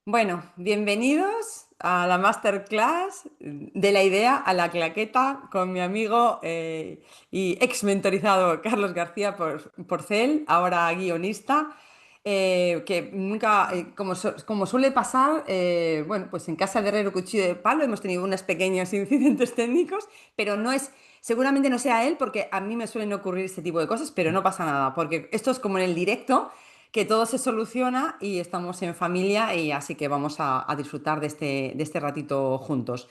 Bueno, bienvenidos a la masterclass de la idea a la claqueta con mi amigo y ex mentorizado Carlos García Porcel, ahora guionista, que nunca, como suele pasar, bueno, pues en casa de Herrero Cuchillo de Palo hemos tenido unos pequeños incidentes técnicos, pero no es, seguramente no sea él, porque a mí me suelen ocurrir este tipo de cosas, pero no pasa nada, porque esto es como en el directo que todo se soluciona y estamos en familia y así que vamos a disfrutar de este ratito juntos.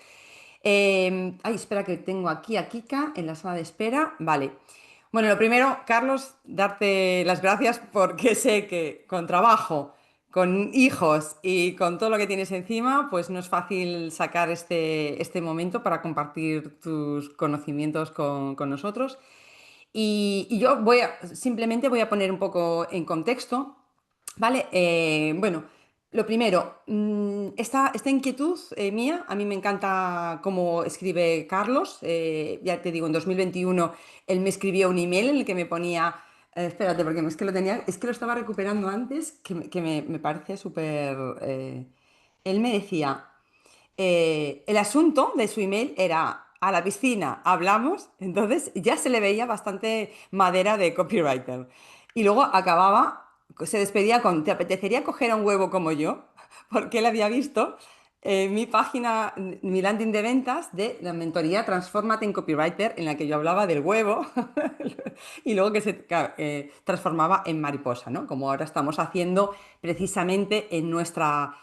Ay, espera que tengo aquí a Kika en la sala de espera. Vale. Bueno, lo primero, Carlos, darte las gracias porque sé que con trabajo, con hijos y con todo lo que tienes encima, pues no es fácil sacar este momento para compartir tus conocimientos con nosotros. Y yo simplemente voy a poner un poco en contexto, ¿vale? Bueno, lo primero, esta inquietud mía, a mí me encanta cómo escribe Carlos. Ya te digo, en 2021 él me escribió un email en el que me ponía, espérate, porque es que lo tenía, es que lo estaba recuperando antes, me parece súper... él me decía... el asunto de su email era a la piscina, hablamos, entonces ya se le veía bastante madera de copywriter. Y luego acababa, se despedía con, ¿te apetecería coger a un huevo como yo? Porque él había visto mi página, mi landing de ventas de la mentoría Transfórmate en Copywriter, en la que yo hablaba del huevo y luego que se transformaba en mariposa, ¿no? Como ahora estamos haciendo precisamente en nuestra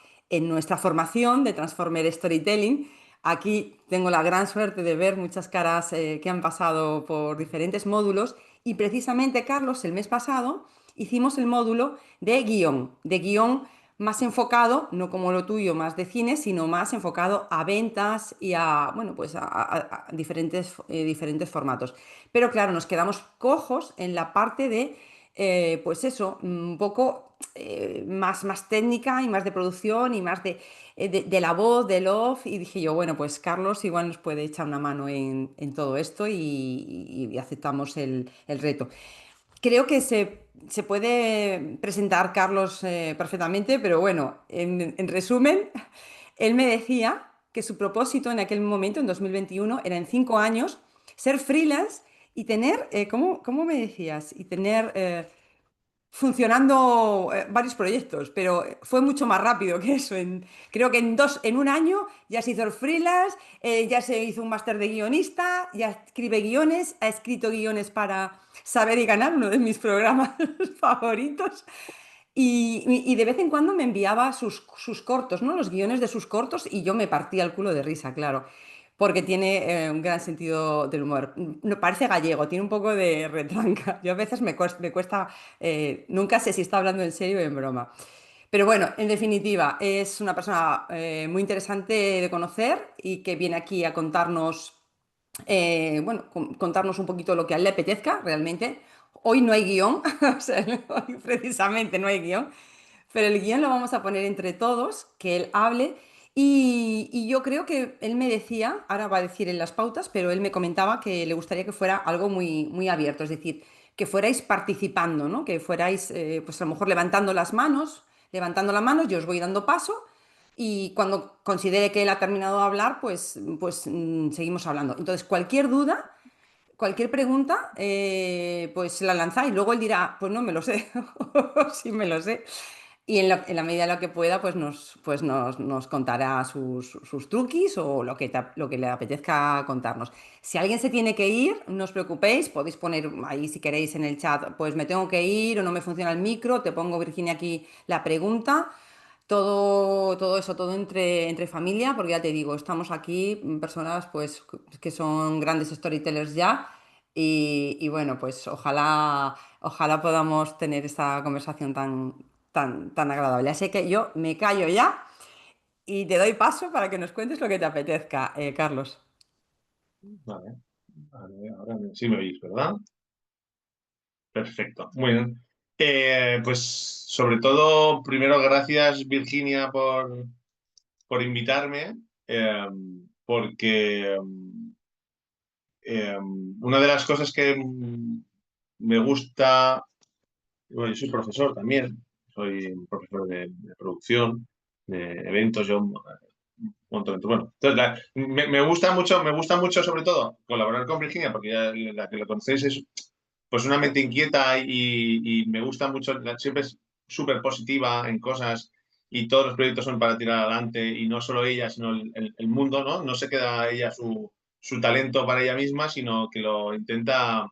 formación de Transformer Storytelling. Aquí tengo la gran suerte de ver muchas caras que han pasado por diferentes módulos y precisamente, Carlos, el mes pasado hicimos el módulo de guión más enfocado, no como lo tuyo, más de cine, sino más enfocado a ventas y a, bueno, pues a diferentes formatos. Pero claro, nos quedamos cojos en la parte de, pues eso, un poco más técnica y más de producción y más de la voz, del off. Y dije yo, bueno, pues Carlos igual nos puede echar una mano en todo esto y aceptamos el reto. Creo que se puede presentar Carlos perfectamente, pero bueno, en resumen, él me decía que su propósito en aquel momento, en 2021, era en 5 años ser freelance y tener, ¿cómo me decías? Y tener funcionando varios proyectos, pero fue mucho más rápido que eso. Creo que en un año ya se hizo el freelance, ya se hizo un máster de guionista, ya escribe guiones, ha escrito guiones para Saber y Ganar, uno de mis programas favoritos. Y de vez en cuando me enviaba sus cortos, ¿no? Los guiones de sus cortos y yo me partía el culo de risa, claro, porque tiene un gran sentido del humor. No, parece gallego, tiene un poco de retranca. Yo a veces me cuesta nunca sé si está hablando en serio o en broma. Pero bueno, en definitiva, es una persona muy interesante de conocer y que viene aquí a contarnos bueno, contarnos un poquito lo que a él le apetezca realmente. Hoy no hay guión, o sea, hoy precisamente no hay guión, pero el guión lo vamos a poner entre todos, que él hable. Y yo creo que él me decía, ahora va a decir en las pautas, pero él me comentaba que le gustaría que fuera algo muy abierto, es decir, que fuerais participando, ¿no? Que fuerais, pues a lo mejor levantando la mano, yo os voy dando paso y cuando considere que él ha terminado de hablar, pues seguimos hablando. Entonces, cualquier duda, cualquier pregunta, pues la lanzáis. Luego él dirá, pues no me lo sé, o sí me lo sé. Y en la medida de lo que pueda, nos contará sus truquis o lo que le apetezca contarnos. Si alguien se tiene que ir, no os preocupéis, podéis poner ahí si queréis en el chat, pues me tengo que ir o no me funciona el micro, te pongo Virginia aquí la pregunta. Todo eso, todo entre familia, porque ya te digo, estamos aquí personas pues que son grandes storytellers ya y bueno, pues ojalá podamos tener esta conversación tan agradable. Así que yo me callo ya y te doy paso para que nos cuentes lo que te apetezca, Carlos. Vale, ahora sí me oís, ¿verdad? Perfecto, muy bien. Pues sobre todo, primero gracias Virginia por invitarme, porque una de las cosas que me gusta, bueno, yo soy profesor también, soy profesor de producción, eventos, yo un montón. Bueno, entonces, me gusta mucho sobre todo colaborar con Virginia, porque ya la que lo conocéis es pues una mente inquieta y me gusta mucho, siempre es súper positiva en cosas y todos los proyectos son para tirar adelante y no solo ella, sino el mundo, ¿no? No se queda ella su talento para ella misma, sino que lo intenta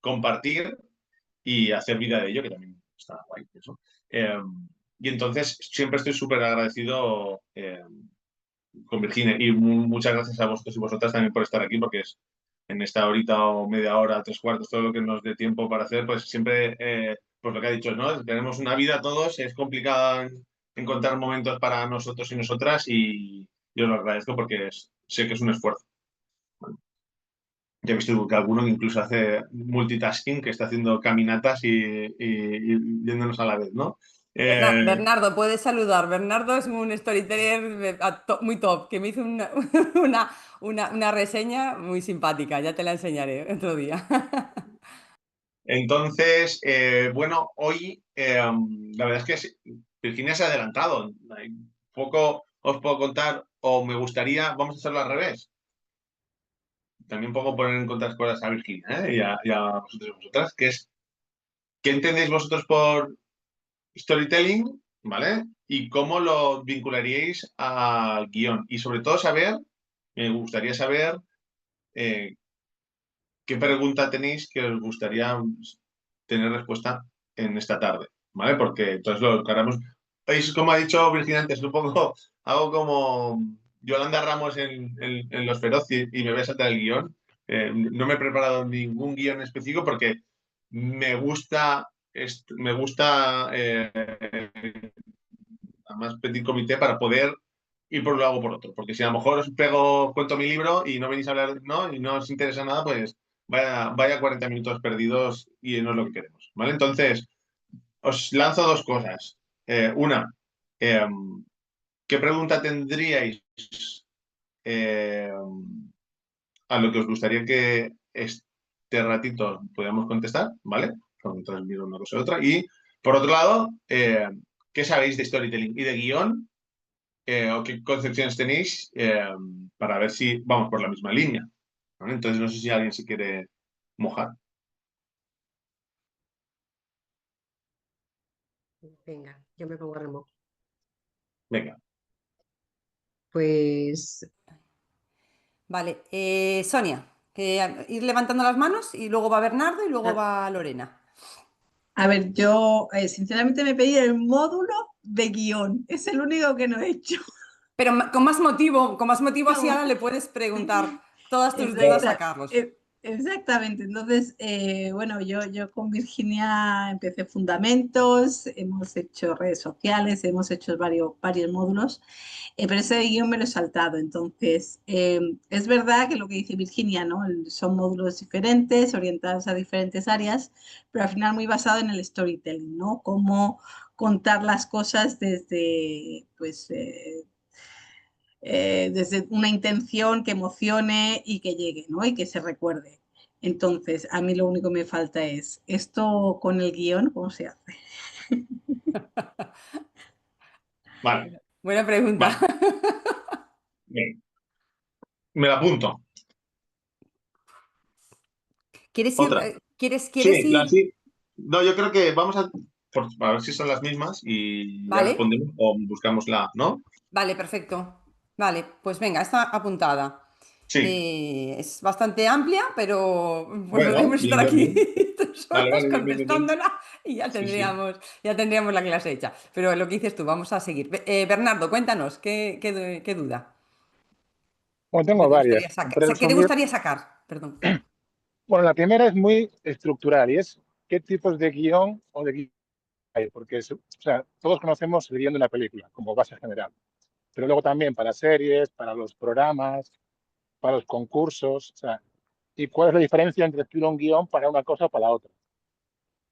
compartir y hacer vida de ello, que también está guay eso. Y entonces siempre estoy súper agradecido con Virginia y muchas gracias a vosotros y vosotras también por estar aquí, porque es en esta horita o media hora, tres cuartos, todo lo que nos dé tiempo para hacer, pues siempre, pues lo que ha dicho, ¿no? Tenemos una vida todos, es complicado encontrar momentos para nosotros y nosotras y yo lo agradezco porque sé que es un esfuerzo. Bueno, ya he visto que alguno que incluso hace multitasking, que está haciendo caminatas y viéndonos a la vez, ¿no? Eh, Bernardo, puedes saludar. Bernardo es un storyteller muy top, que me hizo una, una reseña muy simpática. Ya te la enseñaré otro día. Entonces, bueno, hoy la verdad es que Virginia se ha adelantado. Hay poco os puedo contar o me gustaría, vamos a hacerlo al revés. También pongo poner en contra cosas a Virginia, ¿eh? Y a vosotros y vosotras, que es, ¿qué entendéis vosotros por storytelling? ¿Vale? Y cómo lo vincularíais al guión. Y sobre todo saber, me gustaría saber eh, qué pregunta tenéis que os gustaría tener respuesta en esta tarde, ¿vale? Porque entonces lo haremos. Es como ha dicho Virginia antes, un poco hago como Yolanda Ramos en Los Feroz y me voy a saltar el guión. No me he preparado ningún guión específico porque me gusta, me gusta además petit comité para poder ir por un lado o por otro. Porque si a lo mejor os pego, cuento mi libro y no venís a hablar, ¿no? Y no os interesa nada, pues vaya 40 minutos perdidos y no es lo que queremos, ¿vale? Entonces, os lanzo dos cosas. Una, eh, ¿qué pregunta tendríais eh, a lo que os gustaría que este ratito podamos contestar, ¿vale? Mientras miro una cosa y otra. Y por otro lado, ¿qué sabéis de storytelling y de guión? ¿O qué concepciones tenéis para ver si vamos por la misma línea? ¿Vale? Entonces, no sé si alguien se quiere mojar. Venga, yo me pongo a remo. Venga. Pues, Vale, Sonia, ir levantando las manos y luego va Bernardo y luego a, va Lorena. a ver, yo sinceramente me pedí el módulo de guión. Es el único que no he hecho. Pero con más motivo así ahora le puedes preguntar todas tus dudas a Exacta- Carlos. exactamente. Entonces, bueno, yo con Virginia empecé fundamentos, hemos hecho redes sociales, hemos hecho varios módulos, pero ese guión me lo he saltado. Entonces, es verdad que lo que dice Virginia, ¿no? Son módulos diferentes, orientados a diferentes áreas, pero al final muy basado en el storytelling, ¿no? Cómo contar las cosas desde, pues, desde una intención que emocione y que llegue, ¿no? Y que se recuerde. Entonces, a mí lo único que me falta es esto con el guión, ¿cómo se hace? Vale, Buena pregunta. vale. Bien. Me la apunto. ¿Quieres ir? Otra. ¿Quieres Sí, ir? sí. No, yo creo que vamos a ver si son las mismas y ya Vale, respondemos o buscamos la, ¿no? vale, perfecto. Vale, pues venga, está apuntada. Sí. Es bastante amplia, pero pues Bueno, podemos estar bien, bien, aquí bien. 3 horas Vale, bien, bien, bien, bien. contestándola y Sí, sí. ya tendríamos la clase hecha. Pero lo que dices tú, vamos a seguir. Bernardo, cuéntanos, ¿qué duda? Bueno, ¿Qué tengo te gustaría varias. sacar? Para ¿Qué te resumir, gustaría sacar? Perdón. bueno, la primera es muy estructural y es qué tipos de guión o de guión hay, porque o sea, todos conocemos el guión de una película como base general, pero luego también para series, para los programas, para los concursos, o sea, ¿y cuál es la diferencia entre escribir un guión para una cosa o para la otra?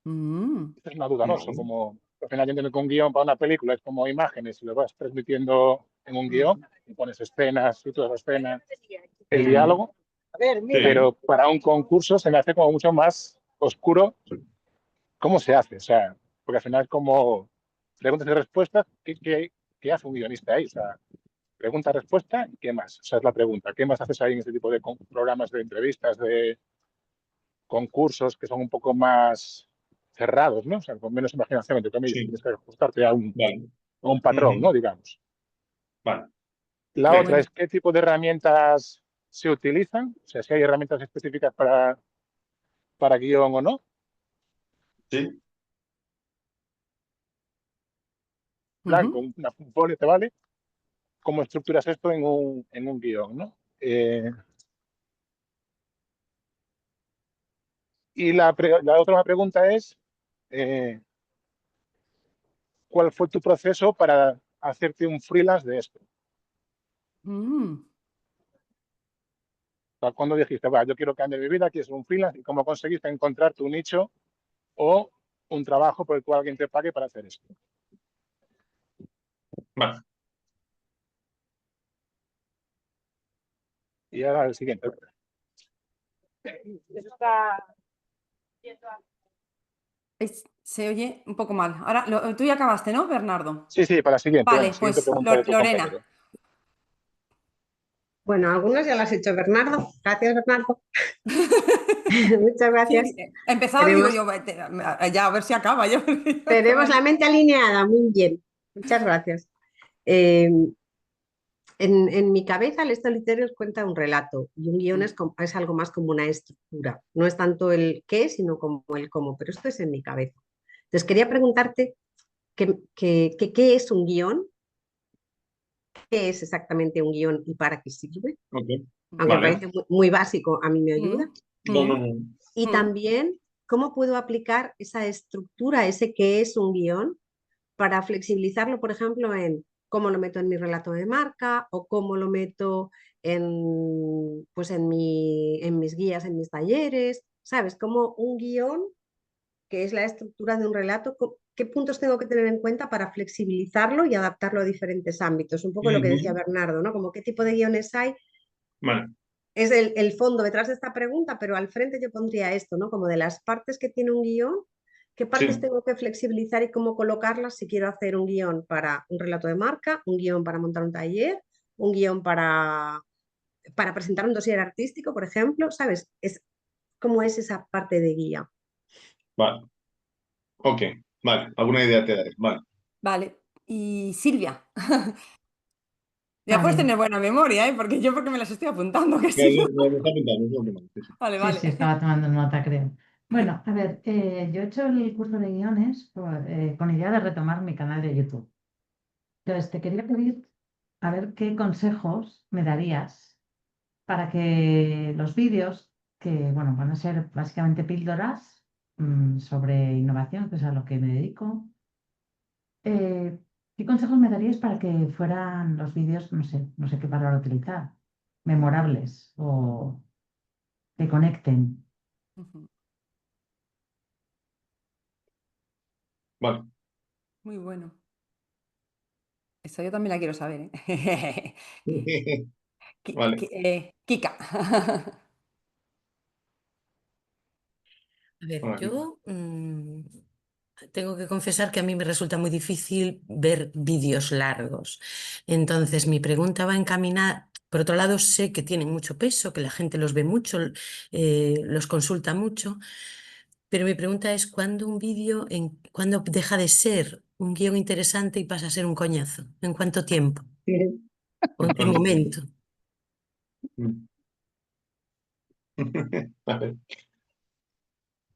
Mm. Esta es una duda, ¿no? Son Vale. como, al final yo entiendo que un guión para una película es como imágenes y lo vas transmitiendo en un Mm. guión y pones escenas, títulos de escenas, el Ujú. diálogo, Sí. pero para un concurso se me hace como mucho más oscuro cómo se hace, o sea, porque al final es como preguntas y respuestas, ¿qué ¿qué hace un guionista ahí? O sea, pregunta-respuesta, ¿qué más? O sea, es la pregunta. ¿Qué más haces ahí en este tipo de programas de entrevistas, de concursos que son un poco más cerrados, ¿no? O sea, con menos imaginación, entre comillas, Sí, tienes que ajustarte a vale. un patrón, Ujú, ¿no? Digamos. vale. La otra Bien. Bueno. es qué tipo de herramientas se utilizan, o sea, si hay herramientas específicas para guión o no. Sí. Blanco, Ujú. un folio te vale. ¿Cómo estructuras esto en un guión, ¿no? Y la otra pregunta es, eh, ¿cuál fue tu proceso para hacerte un freelance de esto? Mm. O sea, ¿cuándo dijiste, va, yo quiero cambiar mi vida, quiero ser un freelance? ¿Y cómo conseguiste encontrar tu nicho o un trabajo por el cual alguien te pague para hacer esto? Vale. Y ahora el siguiente. Se oye un poco mal. Ahora, tú ya acabaste, ¿no, Bernardo? Sí, sí, para la siguiente. Venga, Vale, siguiente pues pregunta de tu Lorena. compañero. Bueno, algunas ya las ha hecho Bernardo. Gracias, Bernardo. Muchas Sí, gracias. empezaba, digo Tenemos, yo, ya a ver si acaba yo. tenemos la mente alineada, muy bien. Muchas gracias. Eh, en mi cabeza, el storytelling cuenta un relato y un guión es algo más como una estructura. No es tanto el qué, sino como el cómo, pero esto es en mi cabeza. Entonces, quería preguntarte qué es un guión, qué es exactamente un guión y para qué sirve. Ok. Aunque me Vale. parece muy básico, a mí me ayuda. Mm, No, no, mm, no. Y mm. también, ¿cómo puedo aplicar esa estructura, ese que es un guión, para flexibilizarlo, por ejemplo, en cómo lo meto en mi relato de marca o cómo lo meto pues en mis guías, en mis talleres? ¿Sabes? Como un guión, que es la estructura de un relato, ¿qué puntos tengo que tener en cuenta para flexibilizarlo y adaptarlo a diferentes ámbitos? Un poco lo que decía Ujú. Bernardo, ¿no? Como qué tipo de guiones hay, Vale. es el fondo detrás de esta pregunta, pero al frente yo pondría esto, ¿no? Como de las partes que tiene un guión, qué partes Sí. tengo que flexibilizar y cómo colocarlas si quiero hacer un guión para un relato de marca, un guión para montar un taller, un guión para presentar un dossier artístico, por ejemplo, ¿sabes? ¿Cómo es esa parte de guía? Vale. Ok. Vale. ¿Alguna idea te daré? Vale. Vale. Y Silvia, ya puedes Vale, tener buena memoria, ¿eh? Porque me las estoy apuntando, que Me, si no. me está apuntando, me está apuntando. Sí, sí. Vale, sí, vale. sí, estaba tomando nota, creo. Bueno, a ver, yo he hecho el curso de guiones con idea de retomar mi canal de YouTube. Entonces, te quería pedir a ver qué consejos me darías para que los vídeos, que bueno, van a ser básicamente píldoras sobre innovación, que es a lo que me dedico, eh, ¿qué consejos me darías para que fueran los vídeos, no sé qué palabra utilizar, memorables o que conecten? Ujú. Vale. Muy bueno. Esa yo también la quiero saber, ¿eh? Vale. Kika. A ver, Vale. yo tengo que confesar que a mí me resulta muy difícil ver vídeos largos. Entonces, mi pregunta va encaminada. Por otro lado, sé que tienen mucho peso, que la gente los ve mucho, los consulta mucho, pero mi pregunta es, ¿cuándo deja de ser un guión interesante y pasa a ser un coñazo? ¿En cuánto tiempo? ¿O en qué ¿Cuánto tiempo? momento? Vale.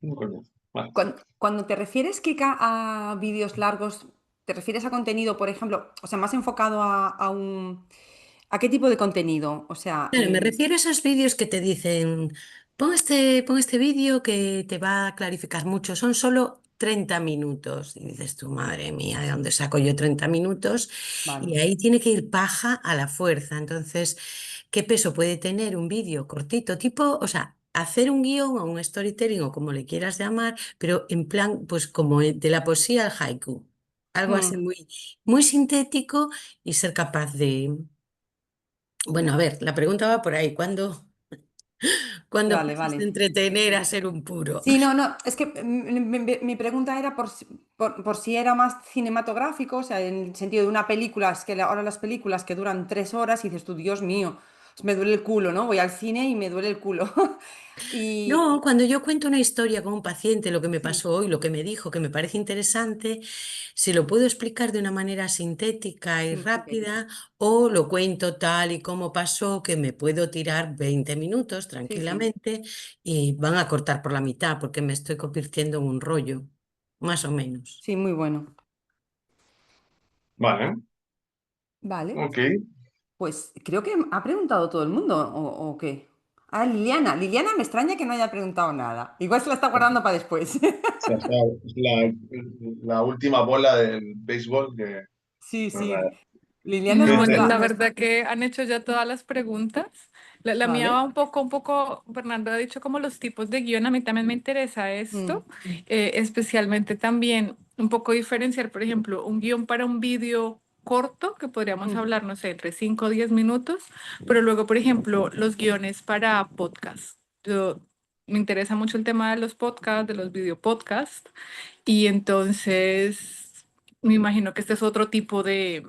Un coñazo. Vale. Cuando te refieres, Kika, a vídeos largos, ¿te refieres a contenido, por ejemplo, o sea, más enfocado ¿a qué tipo de contenido? O sea, Claro, me refiero a esos vídeos que te dicen, pon este vídeo que te va a clarificar mucho, son solo 30 minutos. Y dices tú, madre mía, ¿de dónde saco yo 30 minutos? vale. Y ahí tiene que ir paja a la fuerza. Entonces, ¿qué peso puede tener un vídeo cortito? Tipo, o sea, hacer un guión o un storytelling o como le quieras llamar, pero en plan, pues como de la poesía al haiku. Algo así Mm, muy sintético y ser capaz de... Bueno, a ver, la pregunta va por ahí. ¿Cuándo? Cuando Vale, pasas de vale. entretener a ser un puro. Sí, no, no, es que mi pregunta era por si era más cinematográfico, o sea, en el sentido de una película, es que ahora las películas que duran 3 horas y dices tú, Dios mío, me duele el culo, ¿no? Voy al cine y me duele el culo. No, Y cuando yo cuento una historia con un paciente, lo que me sí, pasó hoy, lo que me dijo, que me parece interesante, si lo puedo explicar de una manera sintética y sintética. rápida, o lo cuento tal y como pasó, que me puedo tirar 20 minutos Sí, sí, tranquilamente y van a cortar por la mitad porque me estoy convirtiendo en un rollo, más o menos. sí, muy bueno. Vale, Vale, ok. pues creo que ha preguntado todo el mundo, o qué? Ah, Liliana. Liliana me extraña que no haya preguntado nada. Igual se la está guardando para después. Esa es la última bola del béisbol que Sí, nos da. sí. Liliana es No, nuestra, la nuestra... verdad que han hecho ya todas las preguntas. La mía Vale. va un poco, Fernando ha dicho como los tipos de guión, a mí también me interesa Mm, esto, especialmente también un poco diferenciar, por ejemplo, un guión para un vídeo corto, que podríamos mm. hablar, no sé, entre 5 o 10 minutos, pero luego, por ejemplo, los guiones para podcast. Me interesa mucho el tema de los podcasts, de los video podcasts, y entonces me imagino que este es otro tipo de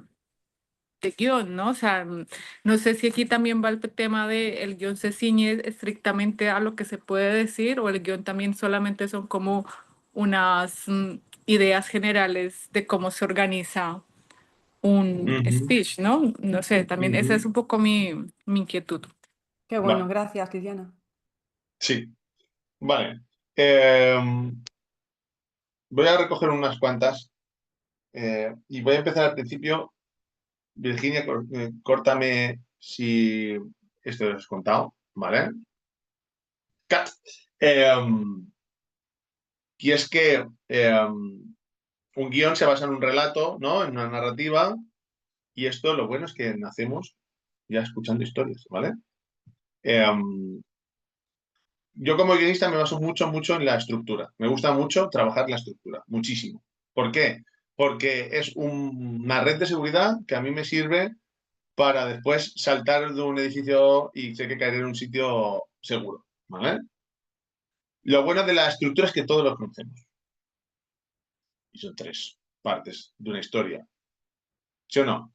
guión, ¿no? O sea, no sé si aquí también va el tema de el guión se ciñe estrictamente a lo que se puede decir o el guión también solamente son como unas ideas generales de cómo se organiza un Ujú, speech, ¿no? No sé, también esa es ujú. un poco mi inquietud. Qué bueno, Vale, gracias, Liliana. sí, vale. Em, Voy a recoger unas cuantas y voy a empezar al principio. Virginia, córtame si esto lo has contado, ¿vale? Cut. Em, y es que un guión se basa en un relato, ¿no? En una narrativa, y esto lo bueno es que nacemos ya escuchando historias, ¿vale? Em, yo como guionista me baso mucho, mucho en la estructura. Me gusta mucho trabajar la estructura, muchísimo. ¿Por qué? Porque es una red de seguridad que a mí me sirve para después saltar de un edificio y sé que caer en un sitio seguro, ¿vale? Lo bueno de la estructura es que todos lo conocemos. Y son 3 partes de una historia. ¿Sí o no?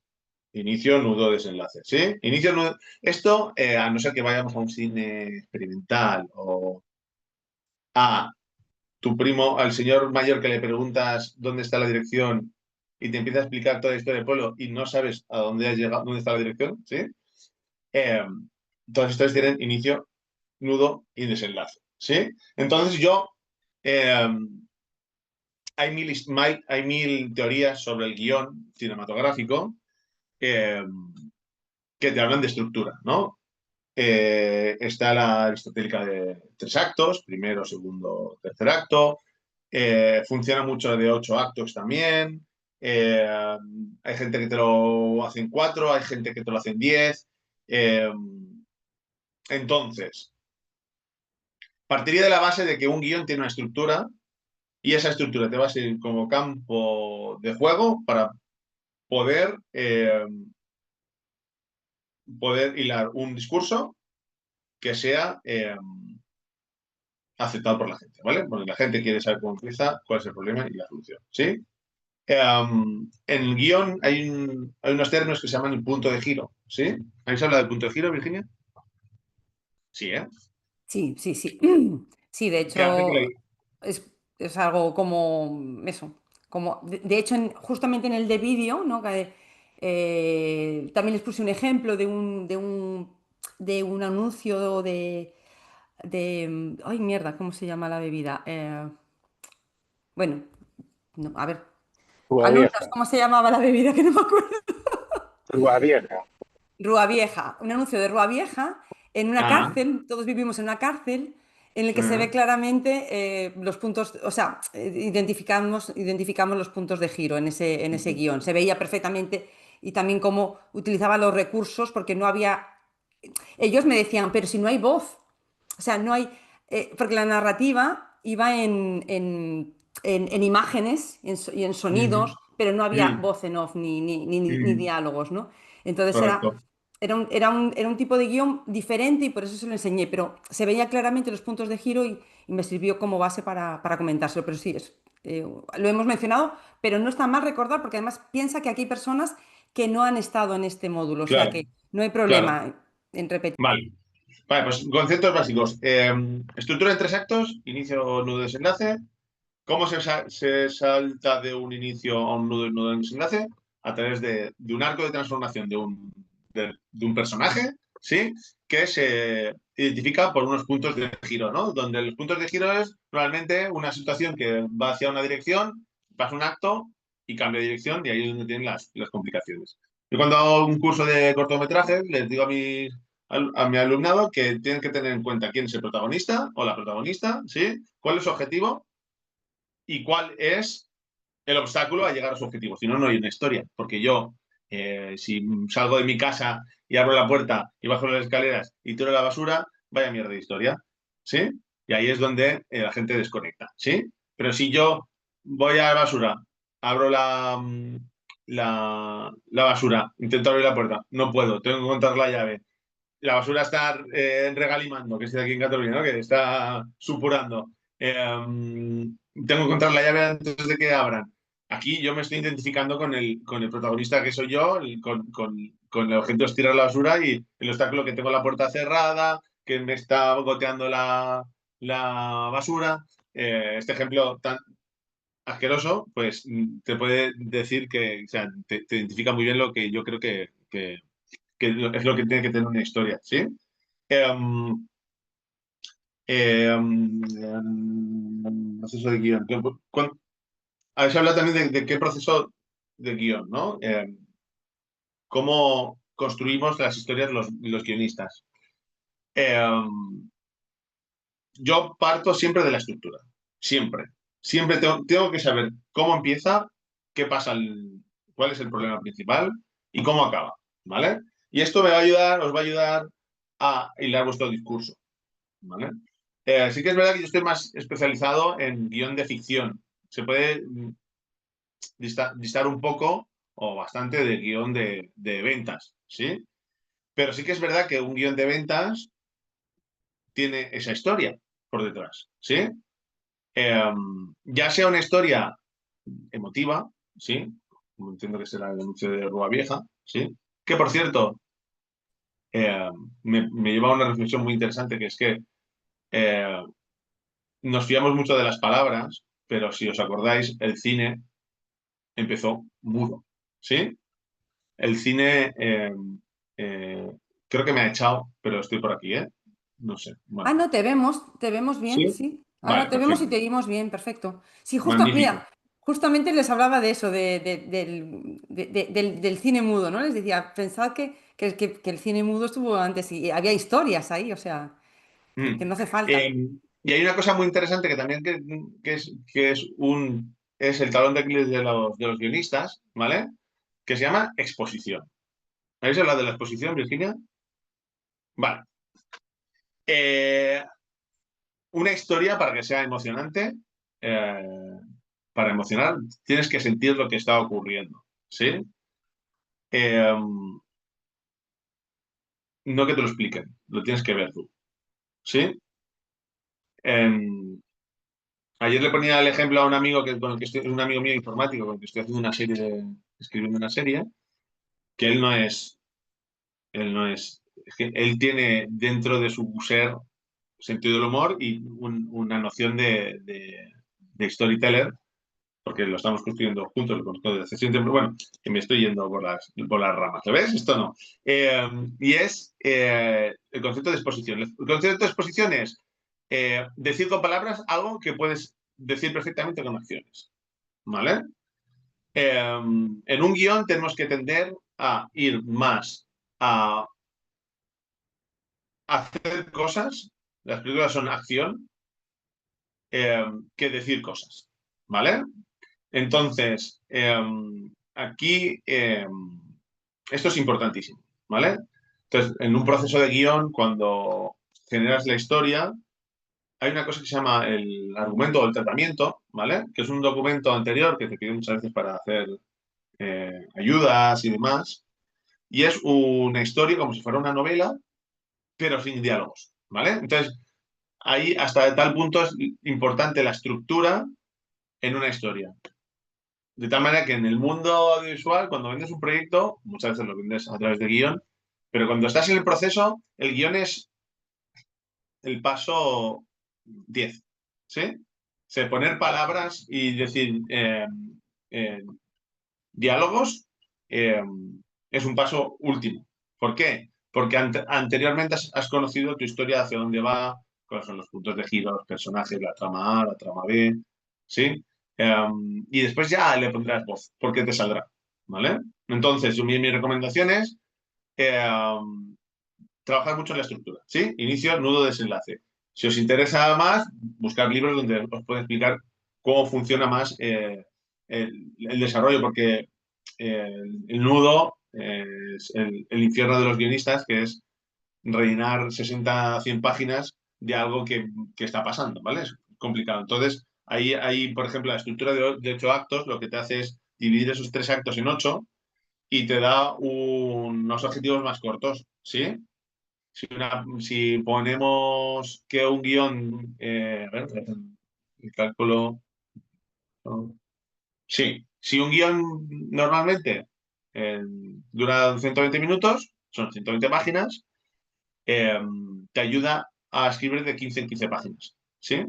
Inicio, nudo, desenlace. ¿Sí? Inicio, nudo. Esto, a no ser que vayamos a un cine experimental o a tu primo, al señor mayor que le preguntas dónde está la dirección y te empieza a explicar toda la historia del pueblo y no sabes a dónde has llegado, dónde está la dirección, ¿sí? Eh, Todas las historias tienen inicio, nudo y desenlace, ¿sí? Entonces eh, hay mil teorías sobre el guión cinematográfico eh, que te hablan de estructura, ¿no? Está la aristotélica de 3 actos, primero, segundo, tercer acto. Funciona mucho de 8 actos también. Hay gente que te lo hace en 4, hay gente que te lo hace en 10. Eh, entonces, partiría de la base de que un guión tiene una estructura y esa estructura te va a servir como campo de juego para poder, poder hilar un discurso que sea aceptado por la gente, ¿vale? Porque la gente quiere saber cómo empieza, cuál es el problema y la solución, ¿sí? En el guión hay unos términos que se llaman el punto de giro, ¿sí? ¿Habéis hablado del punto de giro, Virginia? Sí, ¿eh? Sí, sí, sí. Sí, de ¿Qué hace que hecho, es algo como eso. Como, de hecho, justamente en el de vídeo, ¿no? Que, también les puse un ejemplo de un anuncio ay, mierda, ¿cómo se llama la bebida? Bueno, no, a ver. Rúa Anuncios, Vieja, ¿cómo se llamaba la bebida? Que no me acuerdo. Rúa Vieja. Rúa Vieja, un anuncio de Rúa Vieja en una Ah, cárcel, todos vivimos en una cárcel, en el que se ah, ve claramente los puntos, o sea, identificamos los puntos de giro en ese guión. Se veía perfectamente y también cómo utilizaba los recursos, porque no había. Ellos me decían, pero si no hay voz, o sea, no hay. Porque la narrativa iba en imágenes y en ujú, sonidos, pero no había mm, voz en off ni mm, diálogos, ¿no? Entonces era correcto. era un tipo de guión diferente y por eso se lo enseñé, pero se veía claramente los puntos de giro y me sirvió como base para comentárselo. Pero sí, lo hemos mencionado, pero no está mal recordar porque además piensa que aquí hay personas que no han estado en este módulo, o sea Claro, que no hay claro. problema en repetir. Vale. Vale, pues conceptos básicos. Estructura en 3 actos, inicio, nudo, desenlace. ¿Cómo se salta de un inicio a un nudo y nudo en desenlace? A través de un arco de transformación de un personaje, ¿sí? Que se identifica por unos puntos de giro, ¿no? Donde los puntos de giro es normalmente una situación que va hacia una dirección, pasa un acto y cambia de dirección y ahí es donde tienen las complicaciones. Yo cuando hago un curso de cortometrajes les digo a mi alumnado que tienen que tener en cuenta quién es el protagonista o la protagonista, ¿sí? ¿Cuál es su objetivo? Y cuál es el obstáculo a llegar a su objetivo. Si no, no hay una historia. Porque yo, si salgo de mi casa y abro la puerta y bajo las escaleras y tiro la basura, vaya mierda de historia. ¿Sí? Y ahí es donde la gente desconecta. ¿Sí? Pero si yo voy a la basura, abro la basura, intento abrir la puerta, no puedo, tengo que encontrar la llave. La basura está regalimando, que es de aquí en Cataluña, ¿no? Que está supurando. Tengo que encontrar la llave antes de que abran. Aquí yo me estoy identificando con el protagonista que soy yo, con el objeto es tirar la basura y el obstáculo que tengo la puerta cerrada, que me está goteando la basura. Este ejemplo tan asqueroso, pues te puede decir que, o sea, te identifica muy bien lo que yo creo que es lo que tiene que tener una historia, ¿sí? Em, proceso de guión. Habéis hablado también de qué proceso de guión, ¿no? Cómo construimos las historias los guionistas. Em, yo parto siempre de la estructura, siempre. Siempre tengo que saber cómo empieza, qué pasa, cuál es el problema principal y cómo acaba, ¿vale? Y esto os va a ayudar a hilar vuestro discurso, ¿vale? Sí que es verdad que yo estoy más especializado en guión de ficción. Se puede distar un poco o bastante de guión de ventas, ¿sí? Pero sí que es verdad que un guión de ventas tiene esa historia por detrás, ¿sí? Ya sea una historia emotiva, ¿sí? Como entiendo que será el anuncio de Rua Vieja, ¿sí? Que por cierto, me lleva a una reflexión muy interesante, que es que eh, nos fiamos mucho de las palabras, pero si os acordáis, el cine empezó mudo, ¿sí? El cine, eh, creo que me ha echado, pero estoy por aquí, ¿eh? No sé. Ah, Bueno, no, te vemos bien, ¿sí? sí. Ahora Vale, te vemos y perfecto. te oímos bien, perfecto. Sí, Magnífico. mira, justamente les hablaba de eso, del cine mudo, ¿no? Les decía, pensad que el cine mudo estuvo antes y había historias ahí, o sea, que Mm. no hace falta. Eh, y hay una cosa muy interesante que también es el talón de Aquiles de los guionistas, ¿vale? Que se llama exposición. ¿Habéis hablado de la exposición, Virginia? Vale. Eh, una historia para que sea emocionante, eh, para emocionar, tienes que sentir lo que está ocurriendo, ¿sí? Eh, no que te lo expliquen, lo tienes que ver tú, ¿sí? Eh, ayer le ponía el ejemplo a un amigo con el que es un amigo mío informático, con el que estoy haciendo escribiendo una serie, que es que él tiene dentro de su ser sentido del humor y una noción de storyteller, porque lo estamos construyendo juntos, lo conozco desde hace siempre, bueno, que me estoy yendo por las ramas, ¿lo ves? Esto no. Y es el concepto de exposición. El concepto de exposición es decir con palabras algo que puedes decir perfectamente con acciones, ¿vale? En un guión tenemos que tender a ir más a hacer cosas, las películas son acción, que decir cosas, ¿vale? Entonces, aquí esto es importantísimo, ¿vale? Entonces, en un proceso de guión, cuando generas la historia, hay una cosa que se llama el argumento o el tratamiento, ¿vale? Que es un documento anterior que te piden muchas veces para hacer ayudas y demás, y es una historia como si fuera una novela, pero sin diálogos, ¿vale? Entonces, ahí hasta tal punto es importante la estructura en una historia. De tal manera que en el mundo audiovisual, cuando vendes un proyecto, muchas veces lo vendes a través de guión, pero cuando estás en el proceso, el guión es el paso 10, ¿sí? Se poner palabras y decir eh, diálogos es un paso último. ¿Por qué? Porque anteriormente has conocido tu historia, hacia dónde va, cuáles son los puntos de giro, los personajes, la trama A, la trama B, ¿sí? Y después ya le pondrás voz, porque te saldrá, ¿vale? Entonces, mi recomendación es trabajar mucho en la estructura, ¿sí? Inicio, nudo, desenlace. Si os interesa más, buscar libros donde os pueda explicar cómo funciona más el desarrollo, porque el nudo es el infierno de los guionistas, que es rellenar 60, 100 páginas de algo que está pasando, ¿vale? Es complicado. Entonces, ahí, por ejemplo, la estructura de 8 actos lo que te hace es dividir esos 3 actos en 8 y te da unos objetivos más cortos, ¿sí? Si ponemos que un guión, a ver, el cálculo, no. Sí, si un guión normalmente dura 120 minutos, son 120 páginas, eh, te ayuda a escribir de 15 en 15 páginas, ¿sí?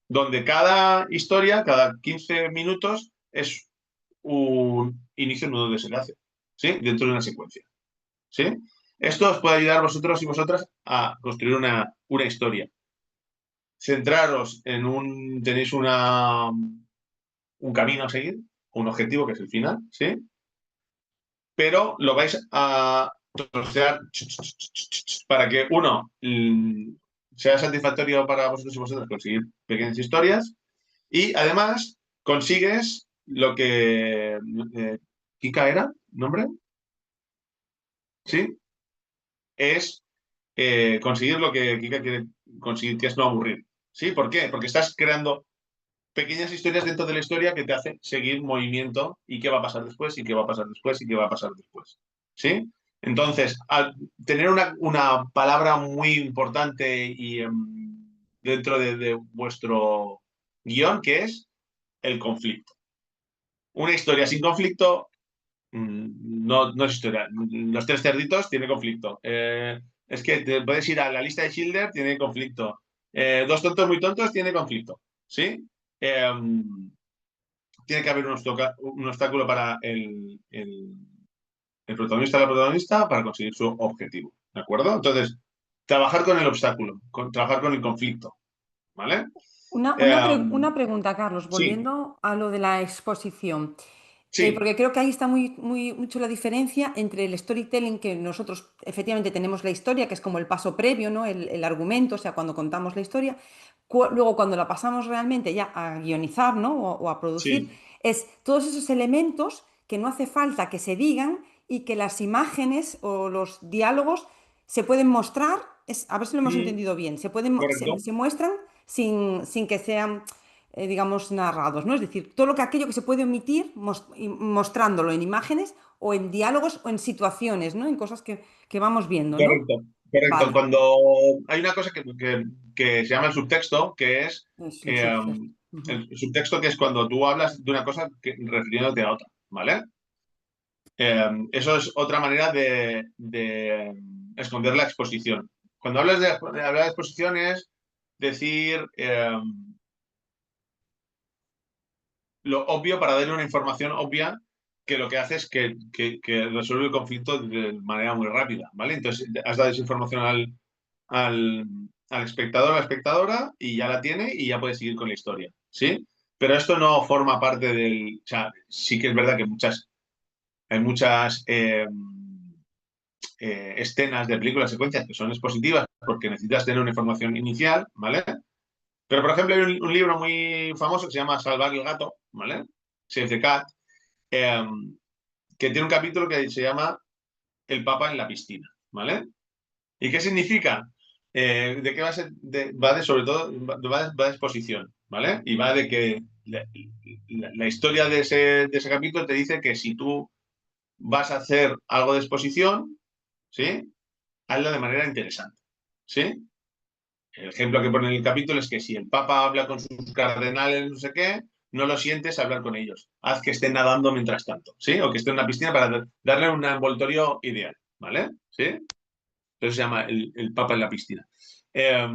Donde cada historia, cada 15 minutos, es un inicio, nudo, desenlace, ¿sí? Dentro de una secuencia, ¿sí? Esto os puede ayudar a vosotros y vosotras a construir una historia. Centraros tenéis un camino a seguir, un objetivo que es el final, ¿sí? Pero lo vais a trocear para que, uno, sea satisfactorio para vosotros y vosotras conseguir pequeñas historias y además consigues lo que Kika era, ¿nombre? ¿Sí? Es conseguir lo que Kika quiere conseguir, que es no aburrir. ¿Sí? ¿Por qué? Porque estás creando pequeñas historias dentro de la historia que te hacen seguir movimiento y qué va a pasar después, y qué va a pasar después, y qué va a pasar después. ¿Sí? Entonces, al tener una palabra muy importante y dentro de vuestro guión, que es el conflicto. Una historia sin conflicto no es historia. Los 3 cerditos tiene conflicto. Es que te puedes ir a la lista de Schindler, tiene conflicto. 2 tontos muy tontos, tiene conflicto. ¿Sí? Tiene que haber un obstáculo para el protagonista o la protagonista para conseguir su objetivo. ¿De acuerdo? Entonces, trabajar con el obstáculo, trabajar con el conflicto. ¿Vale? Una pregunta, Carlos, Sí, volviendo a lo de la exposición. sí, Porque creo que ahí está mucho la diferencia entre el storytelling, que nosotros efectivamente tenemos la historia, que es como el paso previo, ¿no? El argumento, o sea, cuando contamos la historia. Luego, cuando la pasamos realmente ya a guionizar, ¿no? O a producir, sí. es todos esos elementos que no hace falta que se digan y que las imágenes o los diálogos se pueden mostrar, a ver si lo hemos Mm, entendido bien, correcto. se muestran sin que sean digamos, narrados, ¿no? Es decir, todo aquello que se puede omitir mostrándolo en imágenes o en diálogos o en situaciones, ¿no? En cosas que vamos viendo, ¿no? Correcto, correcto. Vale, Cuando hay una cosa que se llama el subtexto, que es eso, el eh, subtexto. Ujú. el subtexto, que es cuando tú hablas de una cosa refiriéndote a otra, ¿vale? Eso es otra manera de esconder la exposición. Cuando hablas de hablar de exposición es decir lo obvio para darle una información obvia que lo que hace es que resuelve el conflicto de manera muy rápida, ¿vale? Entonces has dado esa información al, al espectador, a la espectadora, y ya la tiene y ya puede seguir con la historia, ¿sí? Pero esto no forma parte del... O sea, sí que es verdad que hay muchas escenas de películas, secuencias que son expositivas porque necesitas tener una información inicial, ¿vale? Pero, por ejemplo, hay un libro muy famoso que se llama Salvar el gato, ¿vale? Save the Cat, eh, que tiene un capítulo que se llama El Papa en la piscina, ¿vale? ¿Y qué significa? ¿De qué va a ser? Va de, sobre todo, va de exposición, ¿vale? Y va de que la historia de ese capítulo te dice que si tú vas a hacer algo de exposición, ¿sí? Hazlo de manera interesante, ¿sí? El ejemplo que pone en el capítulo es que si el Papa habla con sus cardenales, no sé qué, no lo sientes hablar con ellos. Haz que estén nadando mientras tanto, ¿sí? O que esté en una piscina para darle un envoltorio ideal, ¿vale? ¿Sí? Eso se llama el Papa en la piscina. Eh,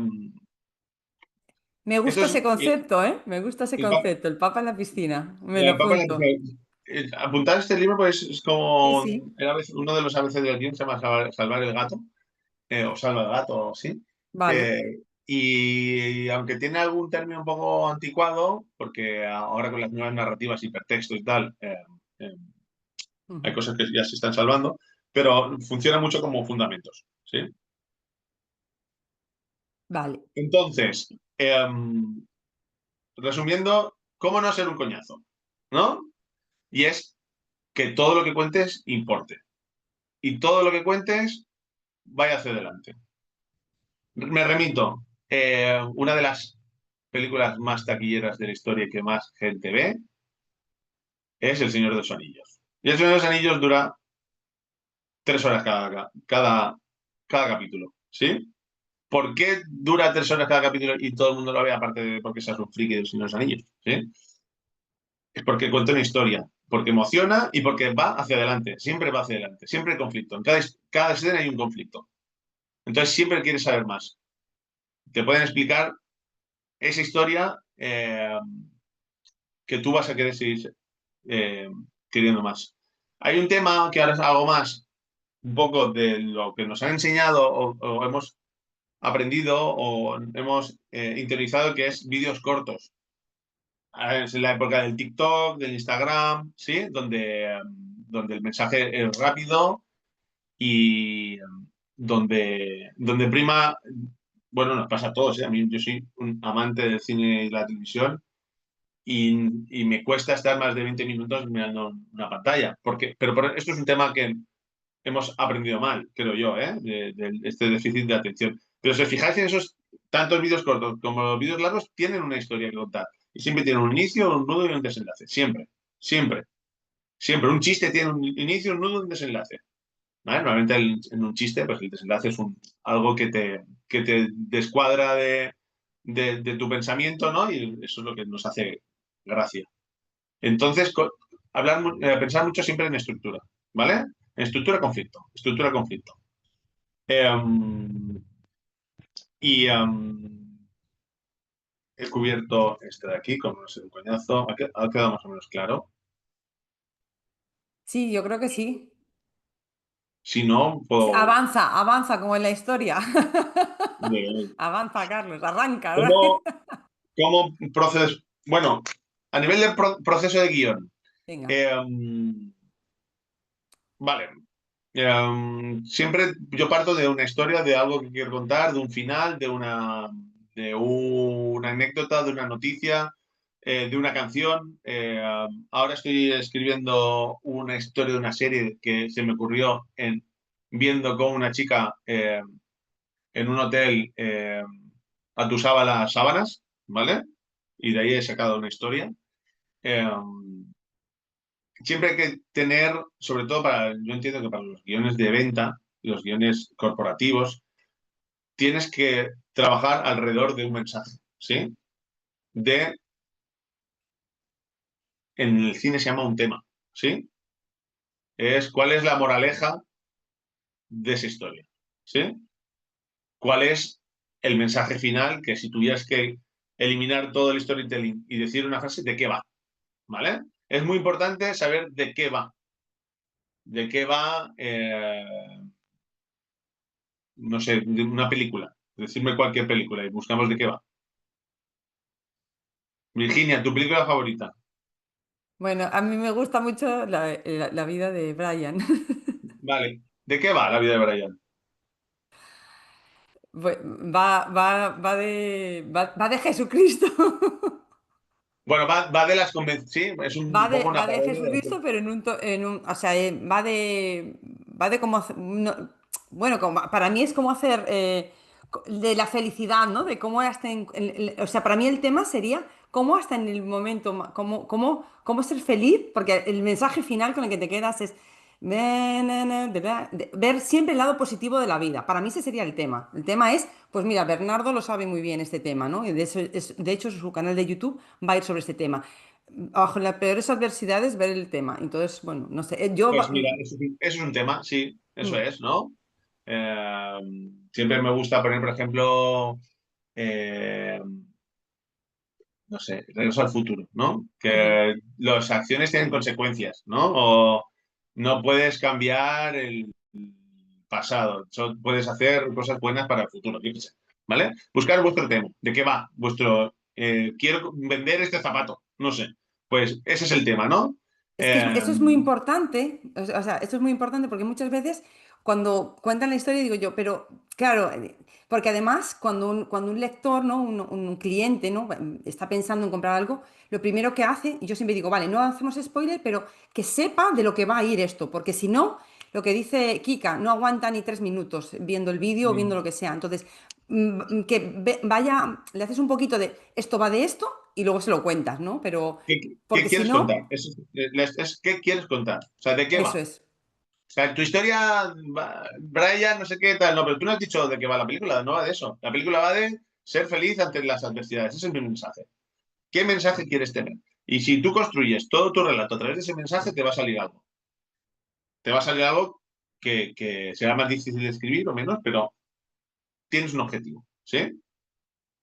Me Esto gusta es ese concepto, ¿eh? Me gusta ese el Papa, concepto, el papa en la piscina. Me lo el Papa en la apunto. piscina. Apuntar este libro pues es Sí, como sí. uno de los ABC del guión se llama Salvar el gato, o Salva el gato, ¿sí? Vale. Eh, y aunque tiene algún término un poco anticuado, porque ahora con las nuevas narrativas, hipertexto y tal, eh, hay Ujú. cosas que ya se están salvando, pero funciona mucho como fundamentos, ¿sí? Vale. Entonces, resumiendo, ¿cómo no ser un coñazo? ¿No? Y es que todo lo que cuentes importe. Y todo lo que cuentes vaya hacia adelante. Me remito. Una de las películas más taquilleras de la historia y que más gente ve es El Señor de los Anillos. Y El Señor de los Anillos dura 3 horas cada capítulo, ¿sí? ¿Por qué dura 3 horas cada capítulo y todo el mundo lo ve, aparte de porque seas un friki del Señor de los Anillos? ¿Sí? Es porque cuenta una historia, porque emociona y porque va hacia adelante, siempre va hacia adelante, siempre hay conflicto. En cada escena hay un conflicto. Entonces siempre quieres saber más. Te pueden explicar esa historia que tú vas a querer seguir eh, queriendo más. Hay un tema que ahora es algo más, un poco de lo que nos han enseñado o hemos aprendido o hemos interiorizado, que es vídeos cortos. Es la época del TikTok, del Instagram, ¿sí? Donde el mensaje es rápido y donde prima, bueno, nos pasa a todos, ¿eh? A mí, yo soy un amante del cine y la televisión y me cuesta estar más de 20 minutos mirando una pantalla. Pero esto es un tema que hemos aprendido mal, creo yo, ¿eh? De este déficit de atención. Pero si os fijáis en esos tantos vídeos cortos como los vídeos largos, tienen una historia que contar. Y siempre tienen un inicio, un nudo y un desenlace. Siempre, siempre, siempre. Un chiste tiene un inicio, un nudo y un desenlace. ¿Vale? Normalmente en un chiste, pues el desenlace es algo que te descuadra de tu pensamiento, ¿no? Y eso es lo que nos hace gracia. Entonces, pensar mucho siempre en estructura, ¿vale? En estructura, conflicto. Em, y he cubierto este de aquí, como no sé, un coñazo. Ha quedado más o menos claro. Sí, yo creo que sí. Si no, Sí, puedo... avanza, avanza como en la historia. de- Avanza, Carlos, arranca. ¿Cómo, cómo procedes? Bueno, a nivel de proceso de guión. Venga. em, vale. Siempre yo parto de una historia, de algo que quiero contar, de un final, de una anécdota, de una noticia, de una canción. Ahora estoy escribiendo una historia de una serie que se me ocurrió viendo cómo una chica en un hotel atusaba las sábanas, ¿vale? Y de ahí he sacado una historia. Eh, Siempre hay que tener, sobre todo yo entiendo que para los guiones de venta, los guiones corporativos, tienes que trabajar alrededor de un mensaje, ¿sí? De, en el cine se llama un tema, ¿sí? Es cuál es la moraleja de esa historia, ¿sí? ¿Cuál es el mensaje final que si tuvieras que eliminar todo el storytelling y decir una frase, ¿de qué va? ¿Vale? Es muy importante saber de qué va. De qué va no sé, de una película. Decirme cualquier película y buscamos de qué va. Virginia, ¿tu película favorita? Bueno, a mí me gusta mucho la vida de Brian. Vale. ¿De qué va la vida de Brian? Va de Jesucristo. Bueno, va de las convenciones. Sí, es un poco una Va de parodia de... Jesucristo, pero o sea, va de cómo bueno, para mí es como hacer de la felicidad, ¿no? De cómo hasta o sea, para mí el tema sería cómo hasta en el momento, cómo ser feliz, porque el mensaje final con el que te quedas es ver siempre el lado positivo de la vida. Para mí ese sería el tema. El tema es, pues mira, Bernardo lo sabe muy bien este tema, ¿no? Y de hecho su canal de YouTube va a ir sobre este tema. Bajo las peores adversidades, ver el tema. Entonces, bueno, no sé. Pues mira, eso es un tema, sí, eso Mm, es, ¿no? Eh, Siempre me gusta poner, por ejemplo, eh, no sé, Regreso al Futuro, ¿no? ujú. Que las acciones tienen consecuencias, ¿no? O no puedes cambiar el pasado, puedes hacer cosas buenas para el futuro, yo qué sé, ¿vale? Buscar vuestro tema, ¿de qué va? Quiero vender este zapato, no sé. Pues ese es el tema, ¿no? Es que Eh, eso es muy importante, o sea, esto es muy importante porque muchas veces cuando cuentan la historia digo yo, pero claro, porque además cuando un lector, ¿no? Un cliente, ¿no? Está pensando en comprar algo, lo primero que hace, y yo siempre digo, vale, no hacemos spoiler, pero que sepa de lo que va a ir esto, porque si no, lo que dice Kika, no aguanta ni 3 minutos viendo el vídeo o viendo lo que sea. Entonces, vaya, le haces un poquito de esto va de esto y luego se lo cuentas, ¿no? Pero ¿Qué porque si quieres contar? no... ¿Qué quieres contar? O sea, ¿de qué va? Eso O es. sea, tu historia, Brian, no sé qué tal, no, pero tú no has dicho de qué va la película, no va de eso. La película va de ser feliz ante las adversidades, ese es mi mensaje. ¿Qué mensaje quieres tener? Y si tú construyes todo tu relato a través de ese mensaje, te va a salir algo. Te va a salir algo que será más difícil de escribir o menos, pero tienes un objetivo, ¿sí?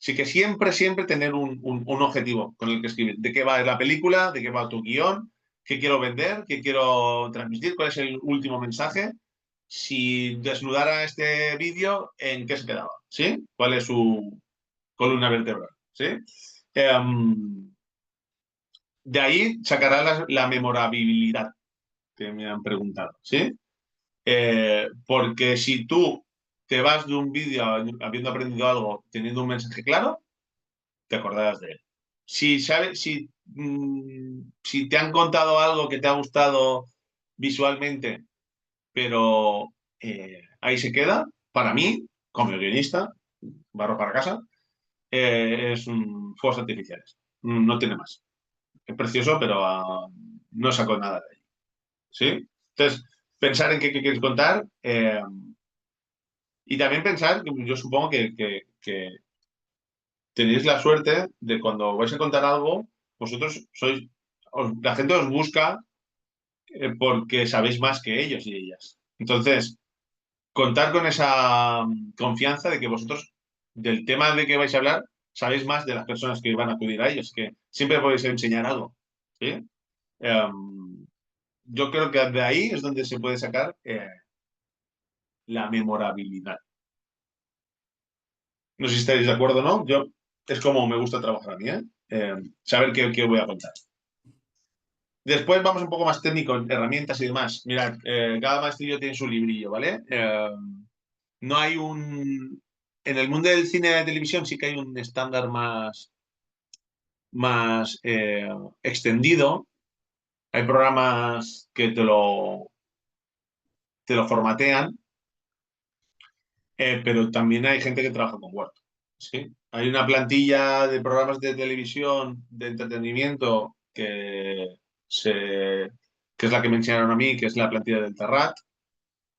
Sí que siempre, siempre tener un objetivo con el que escribir. ¿De qué va la película? ¿De qué va tu guión? ¿Qué quiero vender? ¿Qué quiero transmitir? ¿Cuál es el último mensaje? Si desnudara este vídeo, ¿en qué se quedaba? ¿Sí? ¿Cuál es su columna vertebral? ¿Sí? De ahí sacará la memorabilidad que me han preguntado. ¿Sí? Porque si tú te vas de un vídeo habiendo aprendido algo, teniendo un mensaje claro, te acordarás de él. Si te han contado algo que te ha gustado visualmente, pero ahí se queda, para mí, como guionista, barro para casa, es un fuegos artificiales. No tiene más. Es precioso, pero no saco nada de ahí. ¿Sí? Entonces, pensar en qué quieres contar y también pensar, yo supongo que tenéis la suerte de cuando vais a contar algo, vosotros la gente os busca porque sabéis más que ellos y ellas. Entonces, contar con esa confianza de que vosotros, del tema de que vais a hablar, sabéis más de las personas que van a acudir a ellos, que siempre podéis enseñar algo. ¿Sí? Yo creo que de ahí es donde se puede sacar la memorabilidad. No sé si estáis de acuerdo o no. Es como me gusta trabajar a mí, ¿eh? Saber qué voy a contar. Después vamos un poco más técnico, en herramientas y demás. Mirad, cada maestrillo tiene su librillo, ¿vale? No hay un... En el mundo del cine y de televisión sí que hay un estándar más extendido. Hay programas que te lo formatean, pero también hay gente que trabaja con Word. ¿Sí? Hay una plantilla de programas de televisión, de entretenimiento, que es la que me enseñaron a mí, que es la plantilla del Terrat,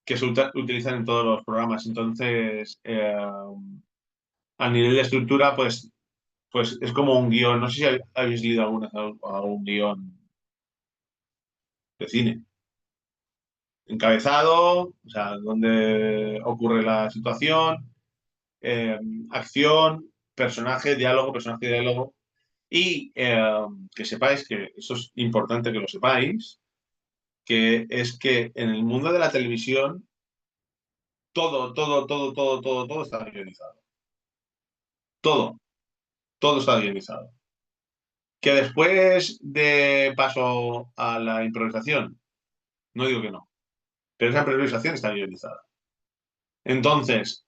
que se utilizan en todos los programas. Entonces, a nivel de estructura, pues es como un guión. No sé si habéis leído alguna vez a un guión de cine. Encabezado, o sea, donde ocurre la situación, eh, acción, personaje, diálogo. Y que sepáis que eso es importante que lo sepáis, que es que en el mundo de la televisión todo está guionizado. Todo, todo está guionizado. Que después de paso a la improvisación, no digo que no, pero esa improvisación está guionizada. Entonces,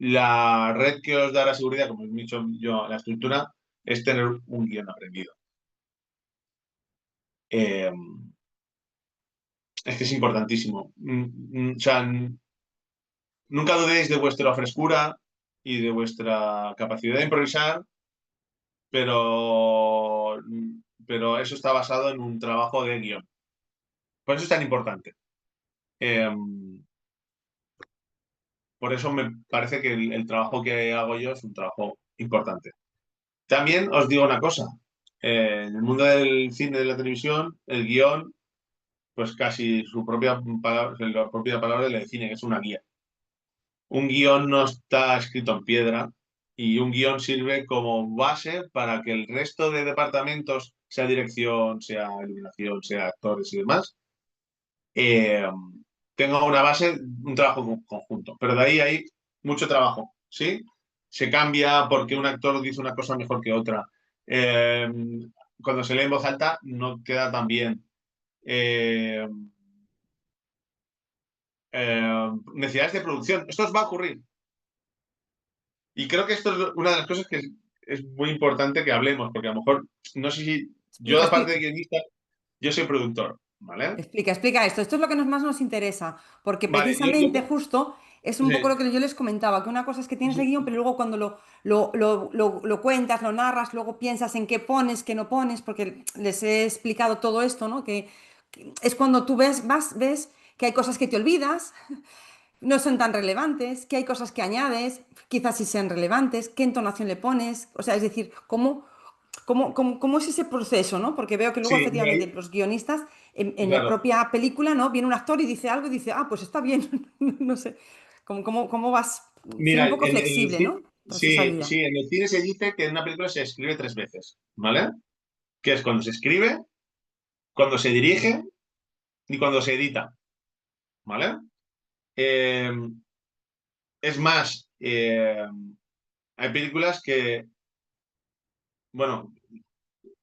la red que os dará seguridad, como he dicho yo, la estructura, es tener un guión aprendido. Eh, es que es importantísimo. O sea, nunca dudéis de vuestra frescura y de vuestra capacidad de improvisar, pero, pero eso está basado en un trabajo de guión. Por eso es tan importante. Por eso me parece que el trabajo que hago yo es un trabajo importante. También os digo una cosa. En el mundo del cine y de la televisión, el guión, pues casi su propia palabra, la propia palabra le define, que es una guía. Un guión no está escrito en piedra y un guión sirve como base para que el resto de departamentos, sea dirección, sea iluminación, sea actores y demás, eh, tenga una base, un trabajo conjunto. Pero de ahí hay mucho trabajo, ¿sí? Se cambia porque un actor dice una cosa mejor que otra. Eh, Cuando se lee en voz alta no queda tan bien. Eh, Necesidades de producción. Esto os va a ocurrir. Y creo que esto es una de las cosas que es muy importante que hablemos, porque a lo mejor, no sé si yo, Explica, aparte de explica. guionista, yo soy productor, ¿vale? Explica esto. Esto es lo que más nos interesa, porque Vale, precisamente justo es un poco sí, lo que yo les comentaba, que una cosa es que tienes el sí, guión, pero luego cuando lo cuentas, lo narras, luego piensas en qué pones, qué no pones, porque les he explicado todo esto, ¿no? Que es cuando tú ves que hay cosas que te olvidas, no son tan relevantes, que hay cosas que añades, quizás sí sean relevantes, qué entonación le pones, o sea, es decir, cómo es ese proceso, ¿no? Porque veo que luego sí, mira, efectivamente los guionistas en la claro. propia película, ¿no? Viene un actor y dice algo y dice, ah, pues está bien, no sé, cómo vas siendo Mira, un poco flexible, ¿no? Tras esa sí, guía. sí, en el cine se dice que en una película se escribe 3 veces, ¿vale? Que es cuando se escribe, cuando se dirige y cuando se edita, ¿vale? Eh, es más, hay películas que, bueno,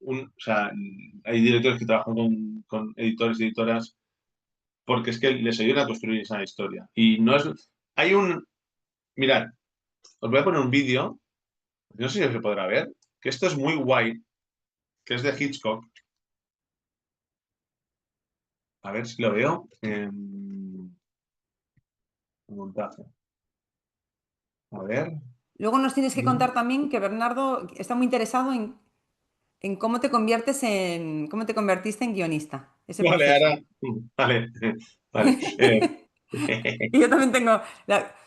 o sea, hay directores que trabajan con editores y editoras porque es que les ayudan a construir esa historia. Y no es. Hay mirad, os voy a poner un vídeo, no sé si se podrá ver, que esto es muy guay, que es de Hitchcock. A ver si lo veo en montaje. A ver. Luego nos tienes que contar también que Bernardo está muy interesado en cómo te convertiste en guionista, ese Vale, proceso. ahora. Vale, vale. Y yo también tengo,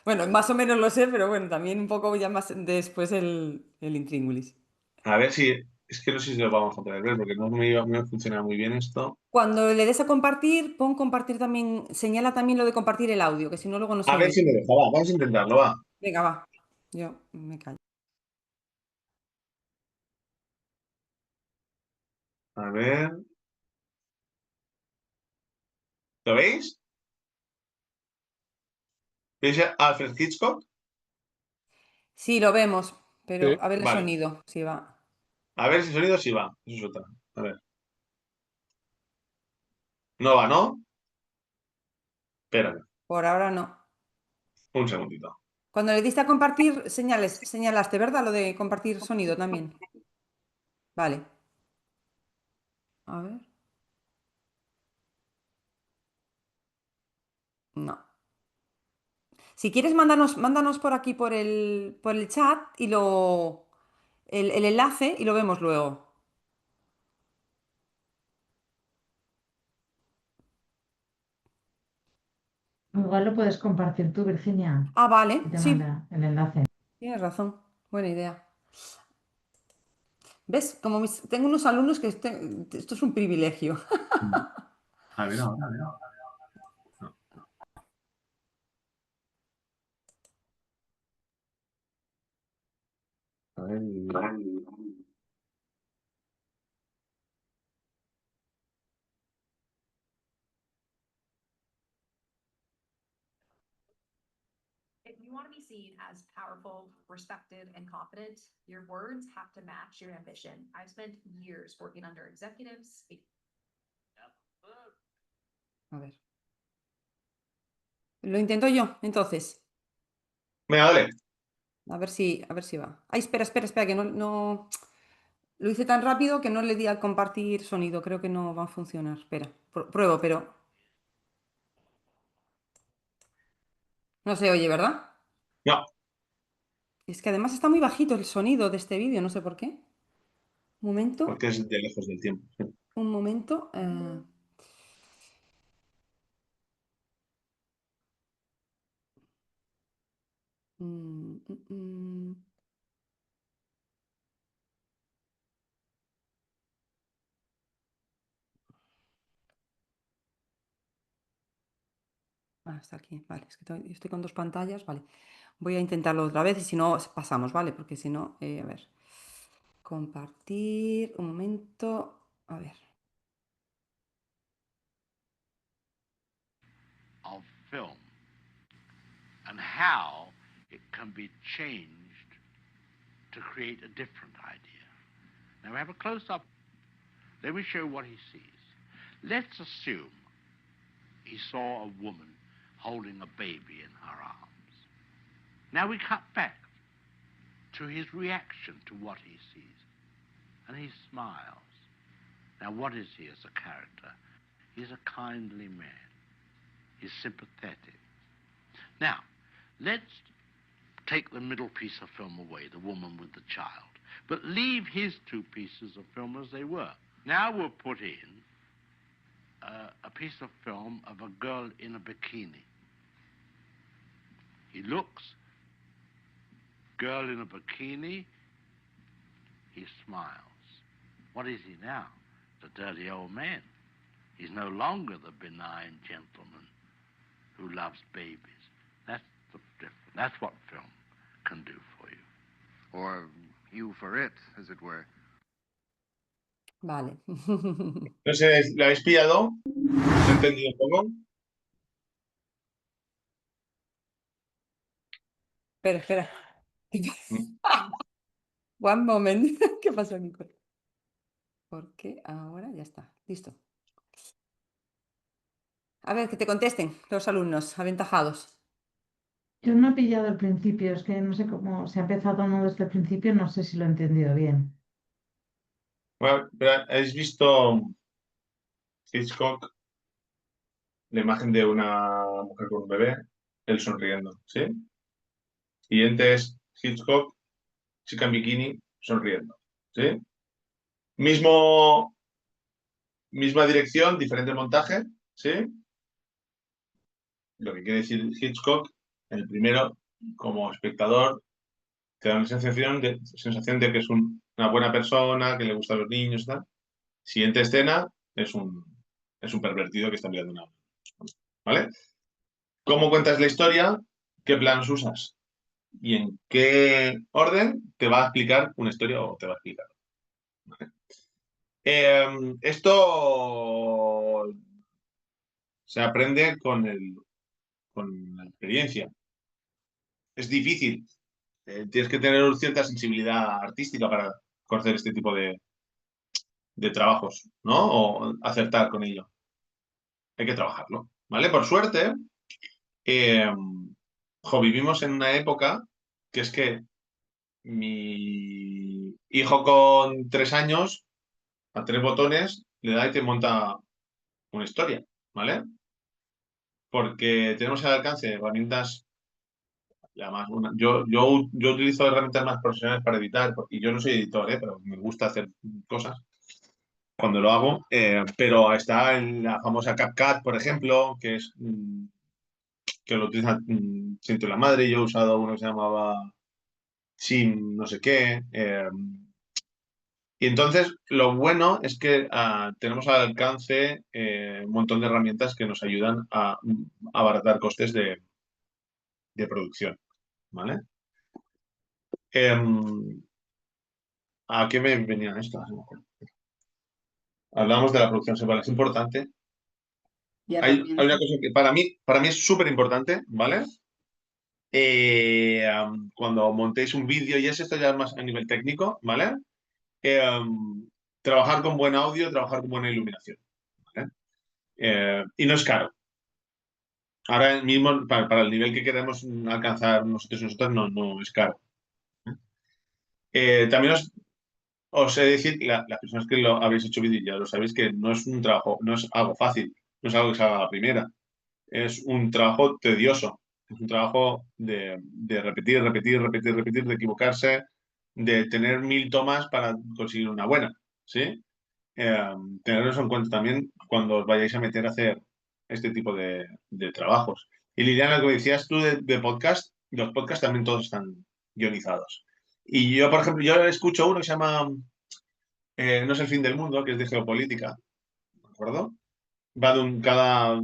bueno, más o menos lo sé, pero bueno, también un poco ya más después el intríngulis. A ver si. Es que no sé si lo vamos a poder ver porque no me funciona muy bien esto. Cuando le des a compartir, pon compartir también, señala también lo de compartir el audio, que si no luego no A se ver oye. si me deja, va, vamos a intentarlo, va. Venga, va. Yo me callo. A ver. ¿Lo veis? ¿Veis a Alfred Hitchcock? Sí, lo vemos, pero Sí. a ver el Vale. sonido, si va. A ver si el sonido sí va. Eso es otra. A ver. No va, ¿no? Espérame. Por ahora no. Un segundito. Cuando le diste a compartir, señalaste, ¿verdad? Lo de compartir sonido también. Vale. A ver. No. Si quieres, mándanos por aquí por el chat y el enlace y lo vemos luego. Igual lo puedes compartir tú, Virginia, Ah, vale, y te sí, manda el enlace. tienes razón. Buena idea. ¿Ves? Tengo unos alumnos que esto es un privilegio. A ver, ahora, a ver. A ver. If you want to be seen as powerful, respected, and confident, your words have to match your ambition. I've spent years working under executives. A ver. Lo intento yo, entonces. Venga, dale. A ver si va. Ay, espera, que no. Lo hice tan rápido que no le di a compartir sonido. Creo que no va a funcionar. Espera, pruebo, pero no se oye, ¿verdad? No, Es que además está muy bajito el sonido de este vídeo, no sé por qué. Un momento, porque es de lejos del tiempo. un momento. Mm, mm, mm. Está aquí, vale, es que estoy con dos pantallas, vale. Voy a intentarlo otra vez y si no, pasamos, ¿vale? Porque si no, a ver. Compartir, un momento, a ver. Of film and how it can be changed to create a different idea. Now we have a close-up. Let me show what he sees. Let's assume he saw a woman holding a baby in her arms. Now we cut back to his reaction to what he sees, and he smiles. Now what is he as a character? He's a kindly man. He's sympathetic. Now, let's take the middle piece of film away, the woman with the child, but leave his two pieces of film as they were. Now we'll put in a piece of film of a girl in a bikini. He looks, girl in a bikini, he smiles. What is he now? The dirty old man. He's no longer the benign gentleman who loves babies. That's the difference. That's what film can do for you. Or you for it, as it were. Vale. No sé, ¿la habéis pillado? ¿Has entendido un poco? Espera. One moment. ¿Qué pasó, Nico? Porque ahora ya está. Listo. A ver, que te contesten los alumnos aventajados. Yo no he pillado el principio, es que no sé cómo se ha empezado no desde el principio, no sé si lo he entendido bien. Bueno, pero ¿habéis visto Hitchcock? La imagen de una mujer con un bebé, él sonriendo, ¿sí? Siguiente es Hitchcock, chica en bikini, sonriendo, ¿sí? Misma dirección, diferente montaje, ¿sí? Lo que quiere decir Hitchcock, en el primero, como espectador, te da una sensación de que es una buena persona, que le gustan los niños y tal. Siguiente escena, es un pervertido que está mirando una... ¿Vale? ¿Cómo cuentas la historia? ¿Qué planos usas? ¿Y en qué orden te va a explicar una historia o te va a explicar? ¿Vale? Esto se aprende con la experiencia. Es difícil. Tienes que tener cierta sensibilidad artística para conocer este tipo de trabajos, ¿no? O acertar con ello. Hay que trabajarlo, ¿vale? Por suerte, vivimos en una época que es que mi hijo con 3 años, a 3 botones, le da y te monta una historia, ¿vale? Porque tenemos al alcance herramientas, y además, yo utilizo herramientas más profesionales para editar, y yo no soy editor, pero me gusta hacer cosas cuando lo hago, pero está en la famosa CapCut, por ejemplo, que es que lo utiliza siento la madre. Yo he usado uno que se llamaba Sim no sé qué. Y entonces lo bueno es que tenemos al alcance un montón de herramientas que nos ayudan a abaratar costes de producción, ¿vale? ¿A qué me venían estas? Hablamos de la producción semanal, es importante. Hay una cosa que para mí es súper importante, ¿vale? Cuando montéis un vídeo, y esto ya es más a nivel técnico, ¿vale? Trabajar con buen audio, trabajar con buena iluminación, ¿vale? Y no es caro. Ahora mismo, para el nivel que queremos alcanzar nosotros no es caro. También os he de decir, las personas que lo habéis hecho vídeo ya lo sabéis, que no es un trabajo, no es algo fácil, no es algo que se haga a la primera. Es un trabajo tedioso, es un trabajo de repetir, de equivocarse, de tener 1000 tomas para conseguir una buena, ¿sí? Tener eso en cuenta también cuando os vayáis a meter a hacer este tipo de trabajos. Y Liliana, lo que decías tú de podcast, Los podcasts también todos están guionizados. Y yo, por ejemplo, yo escucho uno que se llama No es el fin del mundo, que es de geopolítica, ¿de acuerdo? Cada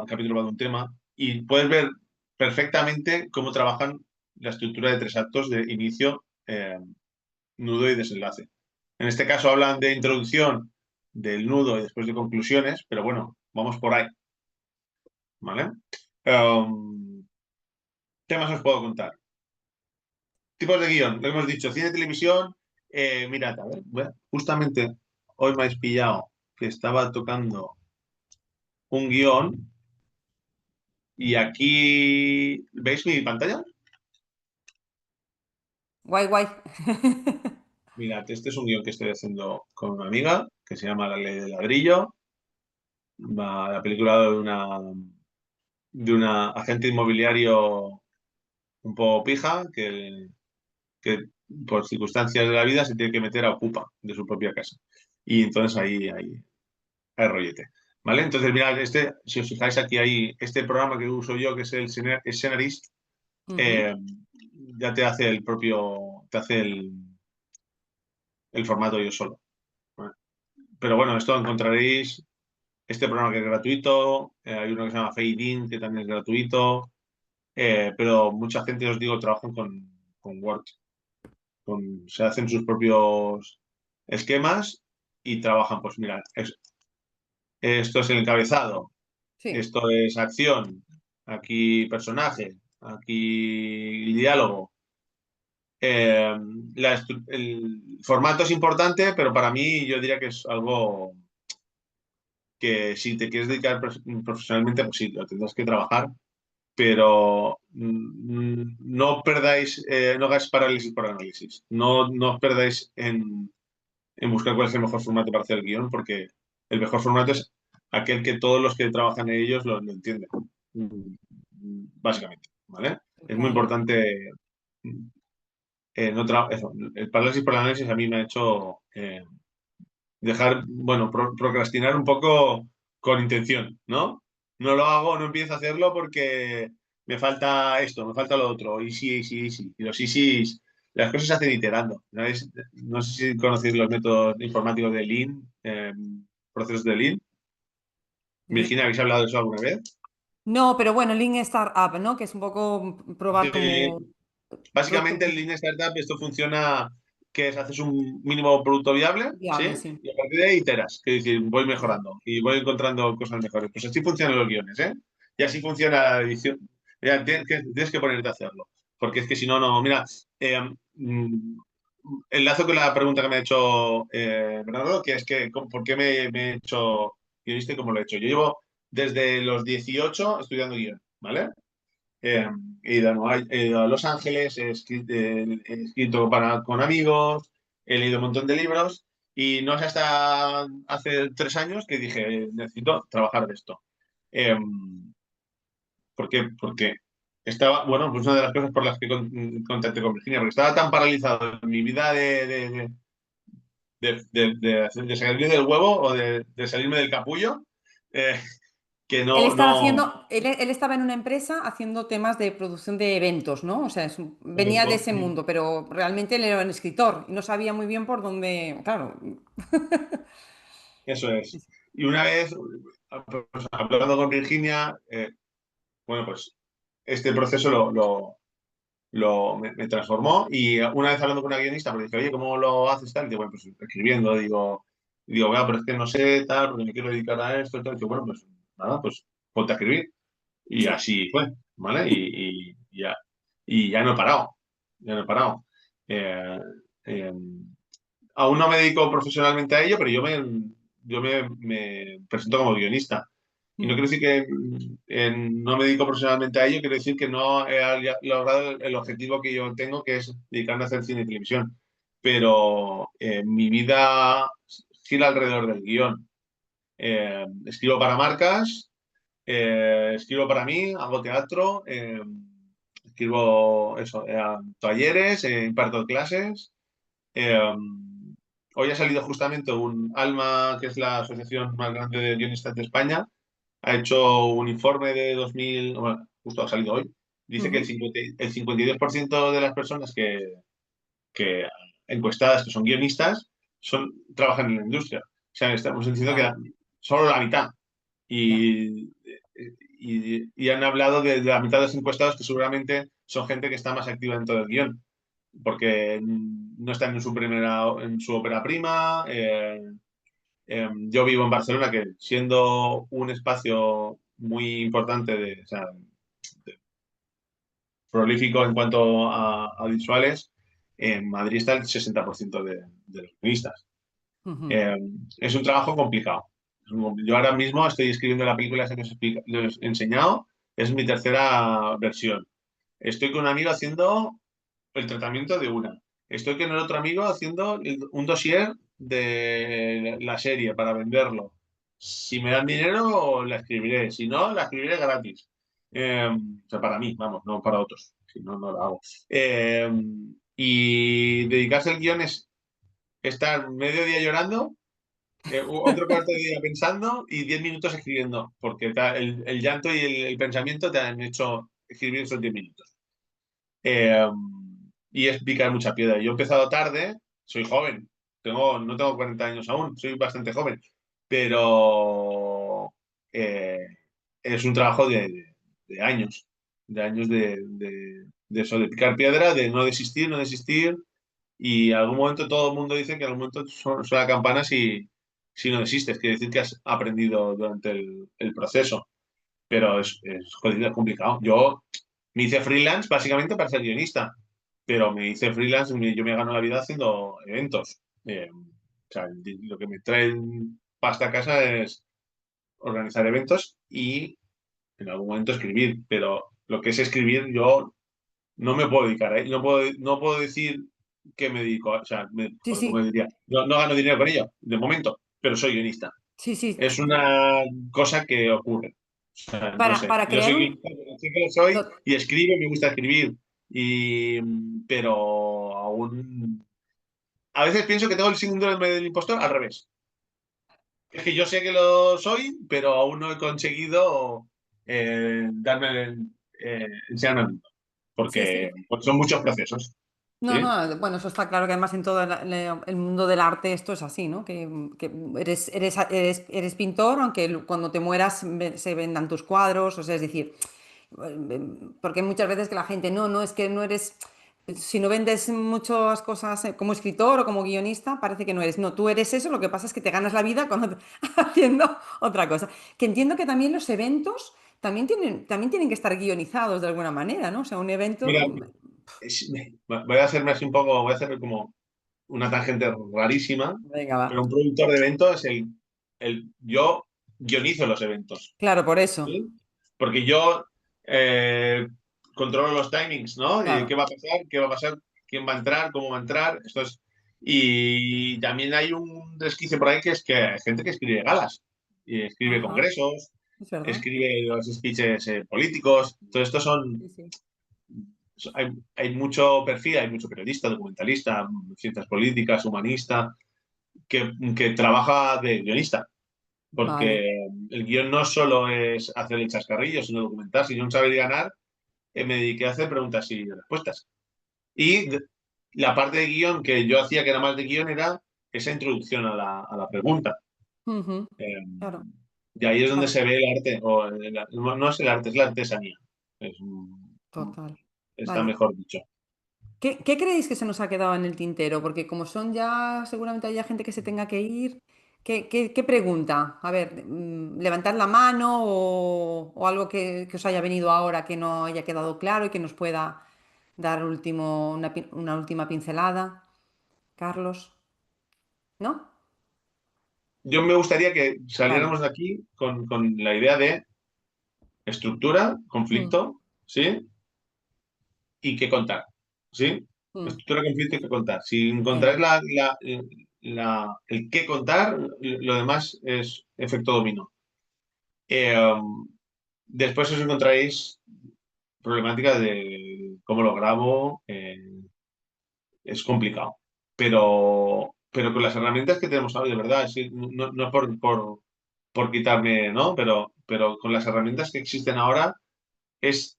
capítulo va de un tema y puedes ver perfectamente cómo trabajan la estructura de 3 actos de inicio, nudo y desenlace. En este caso hablan de introducción, del nudo y después de conclusiones, pero bueno, vamos por ahí, ¿vale? ¿Qué más os puedo contar? Tipos de guión, lo hemos dicho, cine, televisión. Mirad, a ver, justamente hoy me habéis pillado que estaba tocando un guión y aquí, ¿veis mi pantalla? Guay, guay. Mirad, este es un guión que estoy haciendo con una amiga que se llama La Ley del Ladrillo. La película de una agente inmobiliario un poco pija que por circunstancias de la vida se tiene que meter a Ocupa de su propia casa. Y entonces ahí hay rollete. ¿Vale? Entonces, mirad, si os fijáis aquí, este programa que uso yo, que es el Scenarist, Ujú. ya te hace el formato yo solo. ¿Vale? Pero bueno, esto encontraréis este programa que es gratuito, hay uno que se llama Fade In, que también es gratuito, pero mucha gente, os digo, trabajan con Word. Se hacen sus propios esquemas y trabajan, pues mira, esto es el encabezado, Sí. esto es acción, aquí personaje, aquí diálogo. Eh, el formato es importante, pero para mí yo diría que es algo que si te quieres dedicar profesionalmente, pues sí, lo tendrás que trabajar, pero no perdáis, no hagáis parálisis por análisis. No os perdáis en buscar cuál es el mejor formato para hacer el guión, porque el mejor formato es aquel que todos los que trabajan en ellos lo entienden, básicamente, ¿vale? Es muy Total. importante. El parálisis por análisis a mí me ha hecho dejar, bueno, procrastinar un poco con intención, ¿no? No lo hago, no empiezo a hacerlo porque me falta esto, me falta lo otro, y sí, y sí, y sí. Y los sí, las cosas se hacen iterando. ¿Sabes? No sé si conocéis los métodos informáticos de Lean, procesos de Lean. Virginia, ¿habéis hablado de eso alguna vez? No, pero bueno, Lean Startup, ¿no? Que es un poco probar como producto Básicamente en Lean Startup esto funciona que es haces un mínimo producto viable, ¿sí? viable, sí. Y a partir de ahí iteras, que es decir, voy mejorando y voy encontrando cosas mejores. Pues así funcionan los guiones, ¿eh? Y así funciona la edición. Ya, tienes que ponerte a hacerlo, porque es que si no, no. Mira, mm, enlazo con la pregunta que me ha hecho Bernardo, que es que ¿por qué me he hecho guionista y cómo lo he hecho? Yo llevo desde los 18 estudiando guión, ¿vale? Eh, he ido a Los Ángeles, he escrito con amigos, he leído un montón de libros y no es hasta hace 3 años que dije, necesito trabajar de esto. Eh, ¿Por qué? Porque estaba, bueno, pues una de las cosas por las que contacté con Virginia, porque estaba tan paralizado en mi vida de salirme del huevo o de salirme del capullo, eh, que Él no, estaba no, haciendo, él estaba en una empresa haciendo temas de producción de eventos, ¿no? O sea, venía de ese mundo, pero realmente él era un escritor y no sabía muy bien por dónde, claro. eso es. Y una vez, pues, hablando con Virginia, bueno, pues este proceso me transformó y una vez hablando con una guionista, pues dije, oye, ¿cómo lo haces tal? Y digo, bueno, pues escribiendo, digo, pero es que no sé tal, porque me quiero dedicar a esto y tal. Y digo, bueno, pues nada, pues ponte a escribir. Y Sí. así fue, ¿vale? Y ya no he parado, ya no he parado. Eh, eh, Aún no me dedico profesionalmente a ello, pero yo me presento como guionista. Y no Mm. quiero decir que no me dedico profesionalmente a ello, quiero decir que no he logrado el objetivo que yo tengo, que es dedicarme a hacer cine y televisión. Pero mi vida gira alrededor del guión. Escribo para marcas, escribo para mí, hago teatro, escribo eso, talleres, imparto clases. Eh, Hoy ha salido justamente un ALMA, que es la asociación más grande de guionistas de España, ha hecho un informe de 2000, bueno, justo ha salido hoy, dice que el 52% de las personas que encuestadas, que son guionistas, trabajan en la industria. O sea, estamos diciendo que solo la mitad. Y han hablado de la mitad de los encuestados que seguramente son gente que está más activa dentro del guión, porque no están en su ópera prima. Yo vivo en Barcelona, que siendo un espacio muy importante, o sea, prolífico en cuanto a visuales, en Madrid está el 60% de los guionistas. Es un trabajo complicado. Yo ahora mismo estoy escribiendo la película esa que os he enseñado, es mi tercera versión. Estoy con un amigo haciendo el tratamiento de una. Estoy con el otro amigo haciendo un dossier de la serie para venderlo. Si me dan dinero, la escribiré. Si no, la escribiré gratis. O sea, para mí, vamos, no para otros. Si no, no lo hago. Y dedicarse al guión es estar medio día llorando, otro cuarto de día pensando y 10 minutos escribiendo, porque el llanto y el pensamiento te han hecho escribir esos 10 minutos. Y es picar mucha piedra. Yo he empezado tarde, soy joven, no tengo 40 años aún, soy bastante joven, pero es un trabajo de años, de eso, de picar piedra, de no desistir, y en algún momento todo el mundo dice que en algún momento suena campana si no desistes, quiere decir que has aprendido durante el proceso, pero es jodido, es complicado. Yo me hice freelance básicamente para ser guionista, pero me hice freelance y yo me gano la vida haciendo eventos. O sea, lo que me trae pasta a casa es organizar eventos y en algún momento escribir, pero lo que es escribir yo no me puedo dedicar, ¿eh? No puedo decir que me dedico, o sea, Sí, como sí, diría, no gano dinero con ello, de momento, pero soy guionista. sí, sí. Es una cosa que ocurre. O sea, no sé, Para yo crear soy un... guionista, sé que lo soy to- y escribo, me gusta escribir, pero aún... A veces pienso que tengo el síndrome del impostor al revés. Es que yo sé que lo soy, pero aún no he conseguido enseñarme al mundo, Sí, sí. porque pues, son muchos procesos. No, ¿Sí? no, bueno, eso está claro que además en todo el mundo del arte esto es así, ¿no? Que eres pintor, aunque cuando te mueras se vendan tus cuadros, o sea, es decir, porque muchas veces que la gente, no, es que no eres, si no vendes muchas cosas como escritor o como guionista, parece que no eres. No, tú eres eso, lo que pasa es que te ganas la vida haciendo otra cosa. Que entiendo que también los eventos también tienen que estar guionizados de alguna manera, ¿no? O sea, un evento... Mira, voy a hacerme así un poco, voy a hacer como una tangente rarísima, Venga, va. pero un productor de eventos es yo guionizo los eventos, Claro, por eso. ¿sí? Porque yo eh, controlo los timings, ¿no? Claro. ¿Qué va a pasar? ¿Qué va a pasar? ¿Quién va a entrar? ¿Cómo va a entrar? Y también hay un resquicio por ahí que es que hay gente que escribe galas, y escribe Ajá, congresos, es verdad. escribe los speeches políticos. Todo esto Sí, sí. hay mucho perfil, hay mucho periodista, documentalista, ciencias políticas, humanista, que trabaja de guionista, Vale. porque el guión no solo es hacer el chascarrillo, sino documentar. Si yo no saber ganar, me dediqué a hacer preguntas y respuestas. Y la parte de guión que yo hacía, que era más de guión, era esa introducción a la pregunta. Ujú, Eh, claro, y ahí es donde claro, se ve el arte, no es el arte, es la artesanía. total. Está Vale. mejor dicho. ¿Qué creéis que se nos ha quedado en el tintero? Porque como son ya, seguramente haya gente que se tenga que ir. ¿Qué pregunta? A ver, levantad la mano o algo que os haya venido ahora que no haya quedado claro y que nos pueda dar una última pincelada. Carlos, ¿no? Yo me gustaría que Vale. saliéramos de aquí con la idea de estructura, Mm, conflicto, ¿sí? Y qué contar, ¿sí? mm, Estructura, conflicto y qué contar. Si encontráis venga. el qué contar, lo demás es efecto dominó. Eh, Después os encontráis problemática de cómo lo grabo, es complicado. Pero con las herramientas que tenemos ahora, de verdad, sí, no por quitarme, ¿no? Pero con las herramientas que existen ahora, es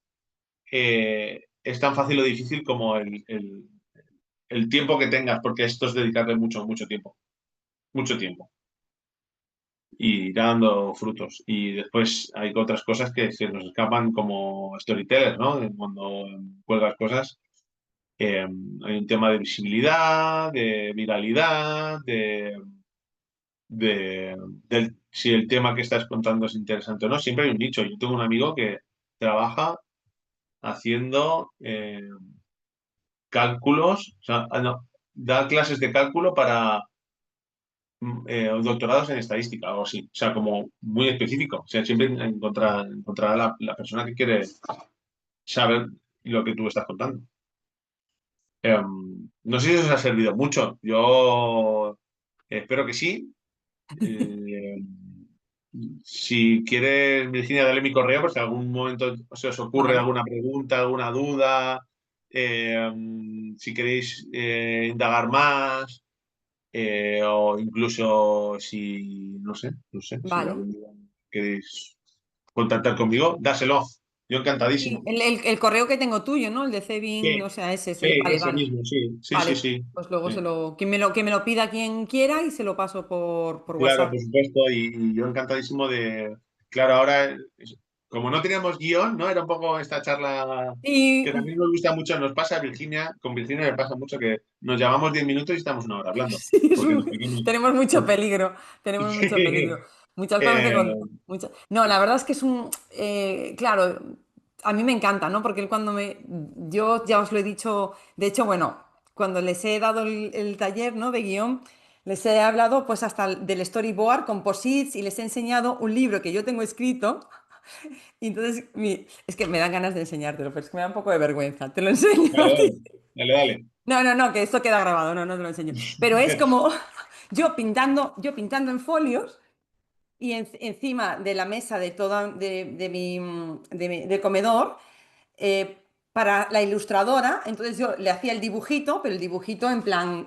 es tan fácil o difícil como el tiempo que tengas, porque esto es dedicarle mucho, mucho tiempo. Mucho tiempo. Y irá dando frutos. Y después hay otras cosas que se nos escapan como storytellers, ¿no? Cuando cuelgas cosas, hay un tema de visibilidad, de viralidad, si el tema que estás contando es interesante o no. Siempre hay un nicho. Yo tengo un amigo que trabaja haciendo cálculos, o sea, no, da clases de cálculo para doctorados en estadística o algo así. O sea, como muy específico. O sea, siempre encontrará la persona que quiere saber lo que tú estás contando. No sé si os ha servido mucho. Yo espero que sí. Eh, si quieres, Virginia, dale mi correo por si algún momento se os ocurre Vale. alguna pregunta, alguna duda. Si queréis indagar más. O incluso si, no sé, si Vale. algún día queréis contactar conmigo, dáselo. Yo Sí, encantadísimo. el correo que tengo tuyo, ¿no? El de Cebin, Sí, o sea, ese, sí, vale, ese vale. mismo, sí, sí, sí, Vale, sí. pues luego Sí. que me lo pida quien quiera y se lo paso por Claro, WhatsApp. por supuesto, y yo encantadísimo de. Claro, ahora, como no teníamos guión, ¿no? Era un poco esta charla Y que también nos gusta mucho, nos pasa a Virginia, con Virginia me pasa mucho que nos llamamos 10 minutos y estamos una hora hablando. sí, Porque nos pegamos. tenemos mucho peligro, tenemos mucho peligro. Muchas cosas que Eh, contar. No, la verdad es que es claro, a mí me encanta, ¿no? Porque él yo ya os lo he dicho, de hecho, bueno, cuando les he dado el taller, ¿no? De guión, les he hablado pues hasta del storyboard, composites y les he enseñado un libro que yo tengo escrito. Y entonces, es que me dan ganas de enseñártelo, pero es que me da un poco de vergüenza. Te lo enseño a dale, ti. dale, dale. No, que esto queda grabado, no te lo enseño. Pero es como yo pintando en folios y encima de la mesa de comedor, eh, para la ilustradora, entonces yo le hacía el dibujito, pero el dibujito en plan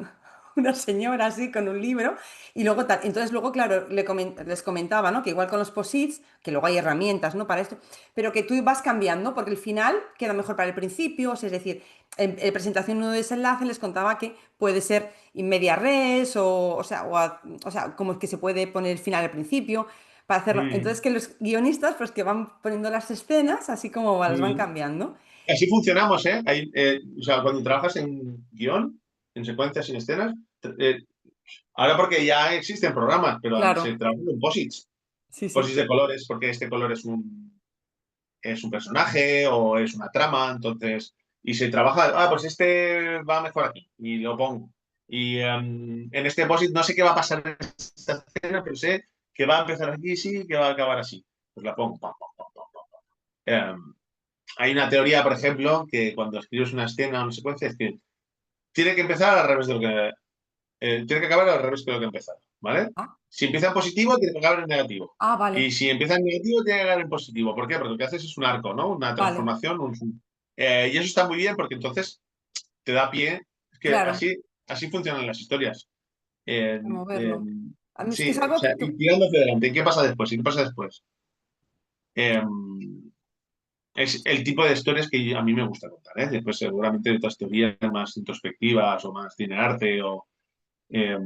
una señora así con un libro, y luego tal. Entonces luego, claro, les comentaba, ¿no? Que igual con los posits, que luego hay herramientas, ¿no? Para esto, pero que tú vas cambiando, porque el final queda mejor para el principio, o sea, es decir, en presentación no desenlace les contaba que puede ser in media res, o sea, como que se puede poner el final al principio, para hacerlo. Mm, Entonces que los guionistas, pues que van poniendo las escenas, así como las van mm. cambiando. Así funcionamos, ¿eh? O sea, cuando trabajas en guión, en secuencias, en escenas, eh, ahora porque ya existen programas, pero antes se Claro, trabaja en posits, sí, posits sí. de colores, porque este color es un personaje o es una trama, entonces, y se trabaja, pues este va mejor aquí, y lo pongo. Y en este posit no sé qué va a pasar en esta escena, pero sé que va a empezar aquí, sí, que va a acabar así. Pues la pongo. Pam, pam, pam, pam, pam. Hay una teoría, por ejemplo, que cuando escribes una escena o una secuencia es que tiene que empezar al revés de lo que. Tiene que acabar al revés de lo que empezar, ¿vale? Ah, Si empieza en positivo, tiene que acabar en negativo. Y vale, si empieza en negativo, tiene que acabar en positivo. ¿Por qué? Porque lo que haces es un arco, ¿no? Una vale, transformación. Y eso está muy bien porque entonces te da pie. Es que claro, así funcionan las historias. Eh, eh, moverlo. A mí es que sí, es o algo sea, y tirando hacia adelante. ¿Y qué pasa después? ¿Y qué pasa después? Eh, Es el tipo de historias que a mí me gusta contar, ¿eh? Después seguramente de otras teorías más introspectivas o más cine arte o... eh,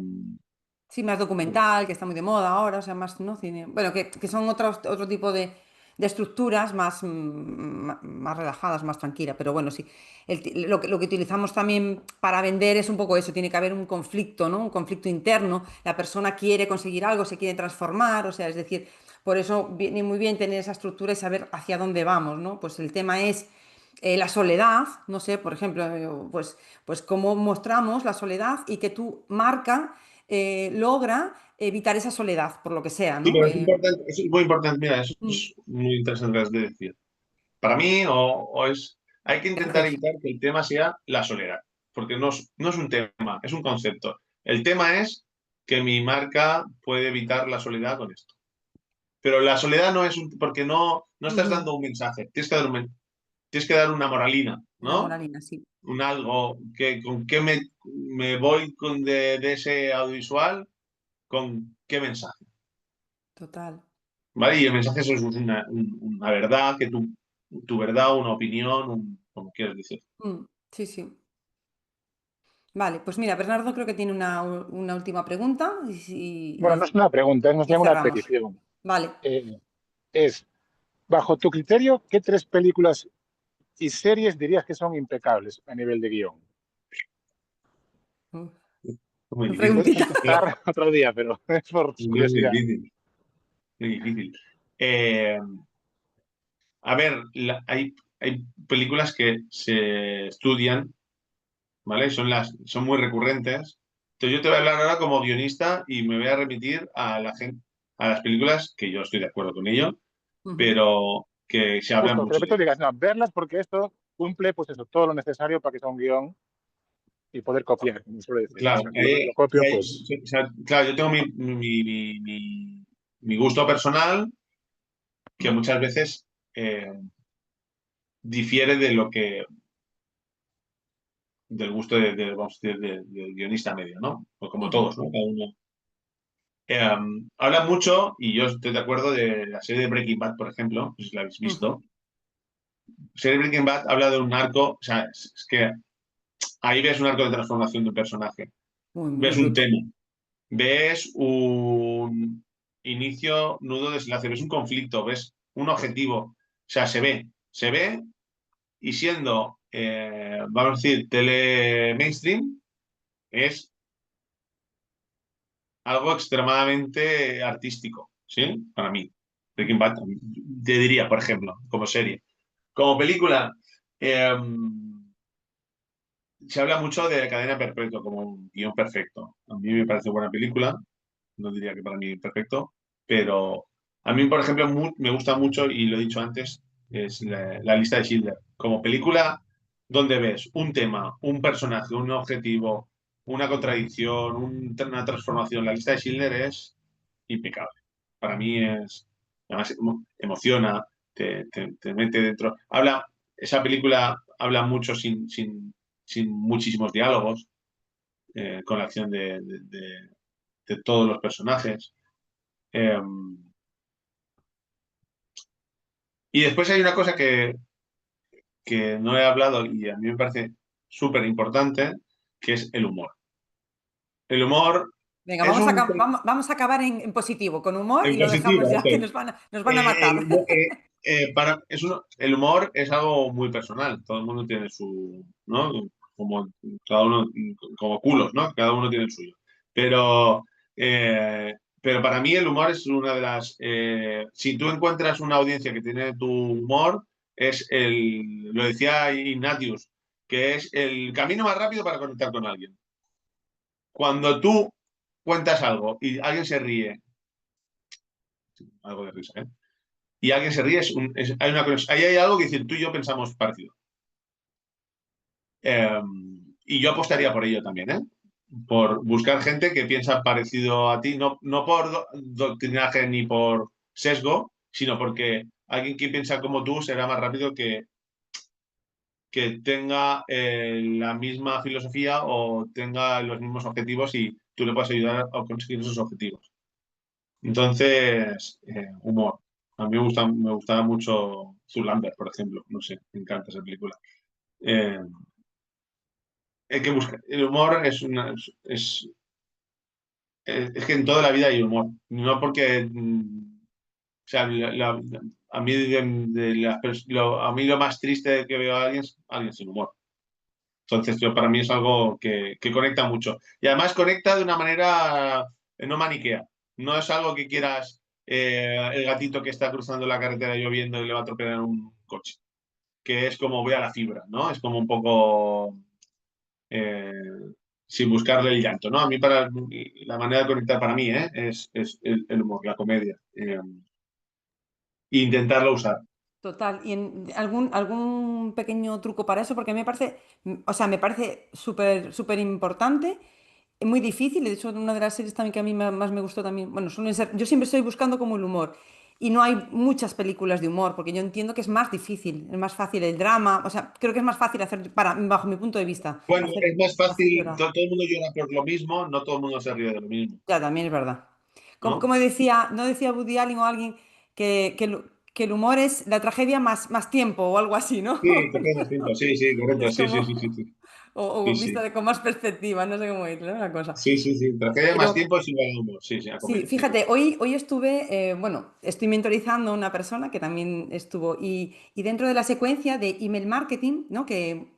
sí, más documental, que está muy de moda ahora, o sea, más, ¿no? Cine. Bueno, que son otro tipo de estructuras más relajadas, más tranquilas, pero bueno, sí. Lo que utilizamos también para vender es un poco eso, tiene que haber un conflicto, ¿no? Un conflicto interno, la persona quiere conseguir algo, se quiere transformar, o sea, es decir, por eso viene muy bien tener esa estructura y saber hacia dónde vamos, ¿no? Pues el tema es la soledad, no sé, por ejemplo, pues cómo mostramos la soledad y que tu marca logra evitar esa soledad, por lo que sea, sí, ¿no? pero es importante, eso es muy importante, mira, eso Mm, es muy interesante lo que has de decir. Para mí, hay que intentar gracias. evitar que el tema sea la soledad, porque no es un tema, es un concepto. El tema es que mi marca puede evitar la soledad con esto. Pero la soledad no es porque no estás Ujú. dando un mensaje, tienes que dar una moralina, Una ¿no? moralina, sí, Un algo que con qué me voy de ese audiovisual, con qué mensaje, total. ¿vale? Y el mensaje eso es una verdad que tú tu verdad, una opinión, como quieras decir. Sí, sí. Vale, pues mira, Bernardo creo que tiene una última pregunta Bueno, no es una pregunta, es más y bien una cerramos. petición. Vale. Es, bajo tu criterio, ¿qué 3 películas y series dirías que son impecables a nivel de guión? Uf, Muy difícil. Puedes preguntita. contestar otro día, pero es por Muy curiosidad. difícil. Muy difícil. A ver, hay películas que se estudian, ¿vale? Son muy recurrentes. Entonces yo te voy a hablar ahora como guionista y me voy a remitir a las películas que yo estoy de acuerdo con ello, pero que se habla Justo, que mucho de de repente digas, no, verlas porque esto cumple, pues eso, todo lo necesario para que sea un guión y poder copiar, como suele decir. Claro, O sea, que lo copio, pues... o sea, claro, yo tengo mi gusto personal que muchas veces difiere del gusto vamos a decir, del guionista medio, ¿no? Pues como todos, ¿no? Cada uno. Habla mucho, y yo estoy de acuerdo, de la serie de Breaking Bad, por ejemplo, no sé si la habéis visto. La serie de Breaking Bad habla de un arco, o sea, es que ahí ves un arco de transformación de un personaje, Muy ves un bruto. tema, ves un inicio, nudo, desenlace, ves un conflicto, ves un objetivo, o sea, se ve y siendo, vamos a decir, tele mainstream, es algo extremadamente artístico, ¿sí? Para mí. Breaking Bad, te diría, por ejemplo, como serie. Como película, se habla mucho de Cadena Perpetua como un guión perfecto. A mí me parece buena película, no diría que para mí perfecto, pero a mí, por ejemplo, me gusta mucho, y lo he dicho antes, es la lista de Schindler. Como película donde ves un tema, un personaje, un objetivo, una contradicción, una transformación. La lista de Schindler es impecable. Para mí además emociona, te mete dentro. Esa película habla mucho sin muchísimos diálogos, con la acción de todos los personajes. Y después hay una cosa que no he hablado y a mí me parece súper importante, que es el humor. El humor Venga, es vamos a acabar en positivo, con humor, y en lo dejamos positivo. ya, que Ok. nos van a matar. El humor es algo muy personal. Todo el mundo tiene su, ¿no? Como cada uno, como culos, ¿no? Cada uno tiene el suyo. Pero, pero para mí el humor es una de las. Si tú encuentras una audiencia que tiene tu humor, lo decía Ignatius, que es el camino más rápido para conectar con alguien. Cuando tú cuentas algo y alguien se ríe, algo de risa, ¿eh? Y alguien se ríe, hay una conexión. Ahí hay algo que decir, tú y yo pensamos parecido. Y yo apostaría por ello también, ¿eh? Por buscar gente que piensa parecido a ti, no por doctrinaje ni por sesgo, sino porque alguien que piensa como tú será más rápido que tenga la misma filosofía o tenga los mismos objetivos y tú le puedas ayudar a conseguir esos objetivos. Entonces, humor. A mí me gustaba mucho Zoolander, por ejemplo. No sé, me encanta esa película. Eh, hay que buscar. El humor es que en toda la vida hay humor. No porque. O sea, a mí, a mí lo más triste que veo a alguien es alguien sin humor. Entonces, para mí es algo que conecta mucho. Y además conecta de una manera no maniquea. No es algo que quieras, el gatito que está cruzando la carretera lloviendo y le va a atropellar un coche. Que es como voy a la fibra, ¿no? Es como un poco eh, sin buscarle el llanto, ¿no? A mí la manera de conectar para mí, es el humor, la comedia. E intentarlo usar. Total, y algún pequeño truco para eso, porque a mí me parece, o sea, me parece súper importante, muy difícil, y de hecho una de las series también que a mí más me gustó también, bueno, yo siempre estoy buscando como el humor, y no hay muchas películas de humor, porque yo entiendo que es más difícil, es más fácil el drama, o sea, creo que es más fácil hacer, bajo mi punto de vista, Bueno, es más hacer fácil, llorar. todo el mundo llora por lo mismo, no todo el mundo se ríe de lo mismo, Ya, también es verdad. Como, ¿no? como decía, no decía Woody Allen o alguien que, que el humor es la tragedia más tiempo o algo así, ¿no? Sí, pequeños tiempos, sí, correcto, Es sí, sí, como, sí, sí, sí, o sí, visto sí, con más perspectiva, no sé cómo decirlo, la cosa. sí, sí, sí, tragedia más Pero tiempo es igual a humor, sí, sí, a sí, comedia, sí, fíjate, hoy estuve, bueno, estoy mentorizando a una persona que también estuvo, y dentro de la secuencia de email marketing, ¿no? Que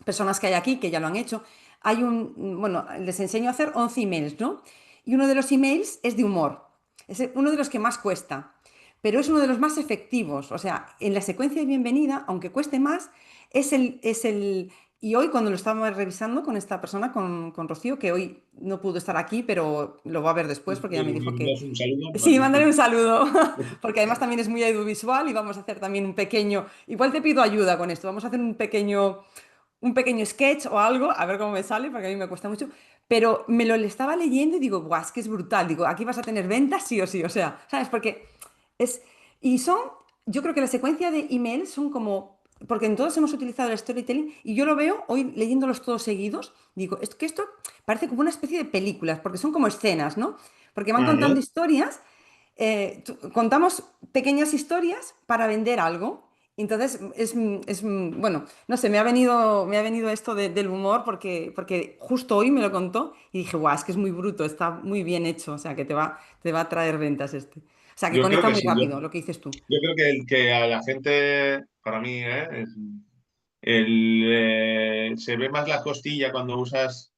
personas que hay aquí que ya lo han hecho, bueno, les enseño a hacer 11 emails, ¿no? Y uno de los emails es de humor, es uno de los que más cuesta, pero es uno de los más efectivos, o sea, en la secuencia de bienvenida, aunque cueste más, y hoy cuando lo estábamos revisando con esta persona, con Rocío, que hoy no pudo estar aquí, pero lo va a ver después porque ya me dijo que... ¿das un saludo? Sí, Vale, mándale sí. un saludo, porque además también es muy audiovisual y vamos a hacer también un pequeño... Igual te pido ayuda con esto, vamos a hacer un pequeño sketch o algo, a ver cómo me sale, porque a mí me cuesta mucho, pero le estaba leyendo y digo, guau, es que es brutal, digo, aquí vas a tener ventas sí o sí, o sea, ¿sabes? Porque es, y son, yo creo que la secuencia de emails son como, porque en todos hemos utilizado el storytelling y yo lo veo hoy leyéndolos todos seguidos, digo, es que esto parece como una especie de películas, porque son como escenas, ¿no? Porque van Ajá. contando historias, contamos pequeñas historias para vender algo. Entonces, bueno, no sé, me ha venido esto del humor porque justo hoy me lo contó y dije, guau, es que es muy bruto, está muy bien hecho, o sea, que te va a traer ventas este. O sea, que Yo creo conecta que muy sí, rápido, lo que dices tú. yo creo que a la gente, para mí, se ve más la costilla cuando usas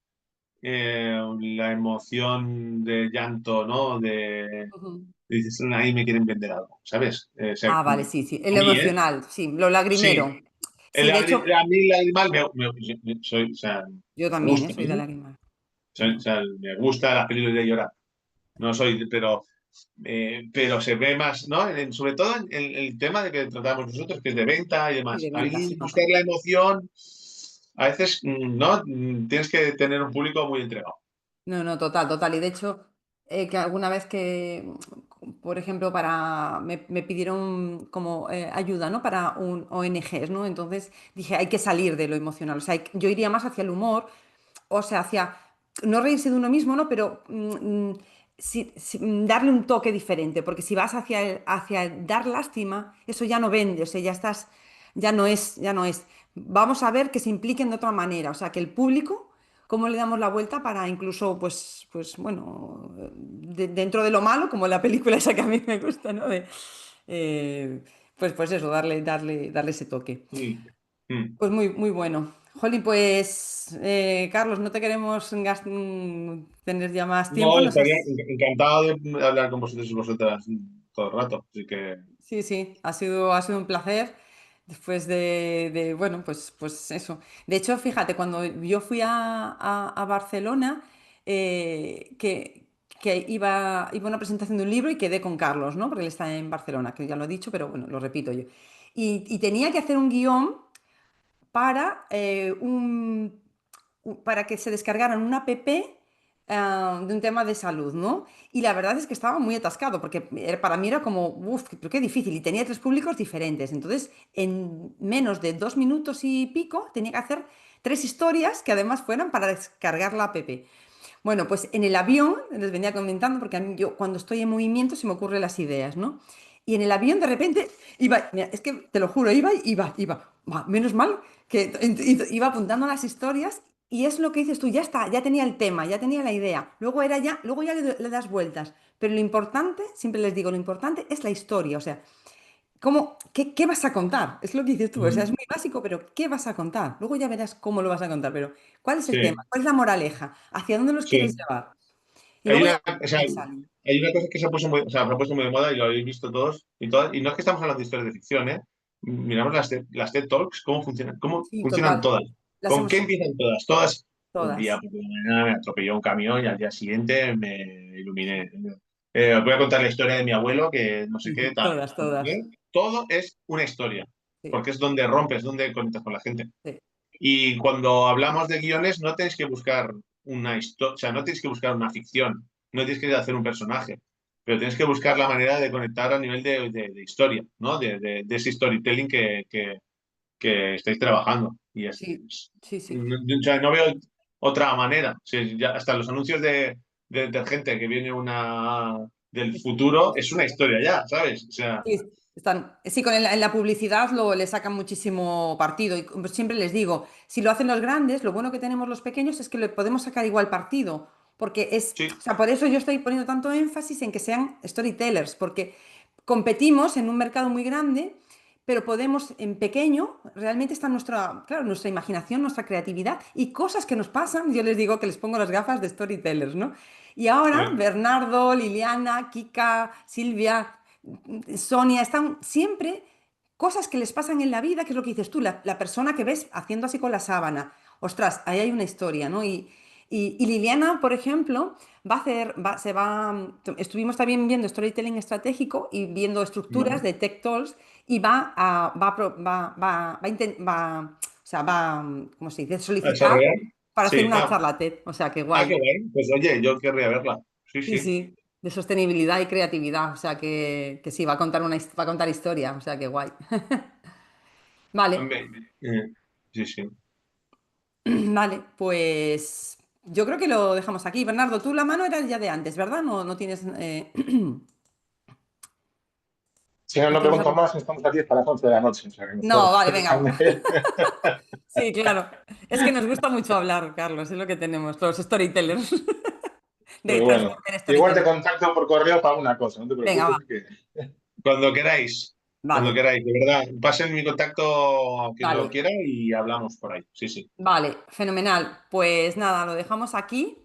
la emoción de llanto, ¿no? Ujú. Dices, ahí me quieren vender algo, ¿sabes? O sea, Ah, vale, sí, sí, a el mí, emocional, sí, lo sí. lagrimero. Sí, de hecho, A mí el animal soy, o sea, yo me también, gusta, soy de ¿no? lágrimas. O sea, me gusta las películas de llorar. No soy, pero se ve más, ¿no? Sobre todo en el tema de que tratamos nosotros, que es de venta y Sí, demás. de A ventas, mí se buscar nota. la emoción, a veces, ¿no? Tienes que tener un público muy entregado. No, no, total, total. Y de hecho, que alguna vez que, por ejemplo, me pidieron como ayuda, ¿no? Para un ONGs, ¿no? Entonces dije, hay que salir de lo emocional. O sea, yo iría más hacia el humor, o sea, hacia no reírse de uno mismo, ¿no? Pero darle un toque diferente, porque si vas hacia el dar lástima, eso ya no vende, o sea, ya estás, ya no es. Vamos a ver que se impliquen de otra manera, o sea, que el público cómo le damos la vuelta para incluso, pues bueno, dentro de lo malo, como la película esa que a mí me gusta, ¿no? Pues eso, darle ese toque. Mm, mm. Pues muy, muy bueno. Jolín, pues Carlos, no te queremos tener ya más tiempo. No, estaría encantado de hablar con vosotros y vosotras todo el rato. Así que, Sí, sí, ha sido un placer. Después bueno, pues eso. De hecho, fíjate, cuando yo fui a Barcelona, que iba a una presentación de un libro y quedé con Carlos, ¿no? Porque él está en Barcelona, que ya lo he dicho, pero bueno, lo repito yo. Y tenía que hacer un guión para, para que se descargaran una app de un tema de salud, ¿no? Y la verdad es que estaba muy atascado, porque para mí era como, uff, pero qué difícil, y tenía tres públicos diferentes. Entonces, en menos de 2 minutos y pico, tenía que hacer tres historias que además fueran para descargar la app. Bueno, pues en el avión, les venía comentando, porque a mí, yo cuando estoy en movimiento se me ocurren las ideas, ¿no? Y en el avión de repente mira, es que te lo juro, iba, menos mal que iba apuntando las historias y es lo que dices tú, ya está, ya tenía el tema, ya tenía la idea, luego ya le das vueltas, pero lo importante, siempre les digo, lo importante es la historia, o sea, qué vas a contar? Es lo que dices tú, o sea, es mm, muy básico, pero ¿qué vas a contar? Luego ya verás cómo lo vas a contar, pero ¿cuál es el tema? sí, ¿Cuál es la moraleja? ¿Hacia dónde los quieres sí. llevar? Y Hay luego ya una, o sea, ahí sale. hay una cosa que se ha puesto muy, o sea, se ha puesto muy de moda y lo habéis visto todos y todas. Y no es que estamos hablando de historias de ficción, ¿eh? Miramos las TED Talks, cómo Sí, funcionan total. todas. Las ¿Con hemos qué empiezan todas? Todas. Un día todas. por la mañana me atropelló un camión y al día siguiente me iluminé. Os voy a contar la historia de mi abuelo, que no sé qué, tal. Todas, todas. ¿Eh? Todo es una historia, Sí, porque es donde rompes, donde conectas con la gente. sí. Y cuando hablamos de guiones, no tenéis que buscar una historia, o sea, no tienes que buscar una ficción, no tienes que hacer un personaje, pero tienes que buscar la manera de conectar a nivel de historia, ¿no? De ese storytelling que estáis trabajando. Y Sí, sí, sí. o sea, no veo otra manera. O sea, hasta los anuncios de detergente que viene del futuro es una historia ya, ¿sabes? O sea, Sí, Sí, en la publicidad le sacan muchísimo partido y como siempre les digo, si lo hacen los grandes, lo bueno que tenemos los pequeños es que le podemos sacar igual partido, porque Sí, o sea, por eso yo estoy poniendo tanto énfasis en que sean storytellers, porque competimos en un mercado muy grande, pero podemos en pequeño, realmente está claro, nuestra imaginación, nuestra creatividad y cosas que nos pasan, yo les digo que les pongo las gafas de storytellers, ¿no? Y ahora sí. Bernardo, Liliana, Kika, Silvia, Sonia, están siempre cosas que les pasan en la vida, que es lo que dices tú, la persona que ves haciendo así con la sábana. Ostras, ahí hay una historia, ¿no? Y Liliana, por ejemplo, va a hacer, estuvimos también viendo storytelling estratégico y viendo estructuras Vale. de Tech Talks y o sea, ¿cómo se dice? ¿A Solicitar desarrollar? para hacer Sí. una charla TED, o sea, qué Qué guay. guay. Pues oye, yo querría verla. Sí, Sí, sí. sí, de sostenibilidad y creatividad, o sea que sí, va a contar historia, o sea que guay. Vale, Hombre, sí, sí. vale, pues yo creo que lo dejamos aquí. Bernardo, tú la mano era ya de antes, ¿verdad? No tienes, Si no, no no tienes pregunto algo. más, estamos aquí hasta las 11 de la noche. O sea, que No, mejor vale, venga. déjame. Sí, claro. Es que nos gusta mucho hablar, Carlos, es lo que tenemos, los storytellers, de Pero bueno, transformar igual te storytelling. contacto por correo para una cosa, no te Venga, preocupes. va, Cuando queráis. Cuando vale, queráis, de verdad. Pasen mi contacto a quien lo vale. quiera y hablamos por ahí. Sí, sí. Vale, fenomenal. Pues nada, lo dejamos aquí.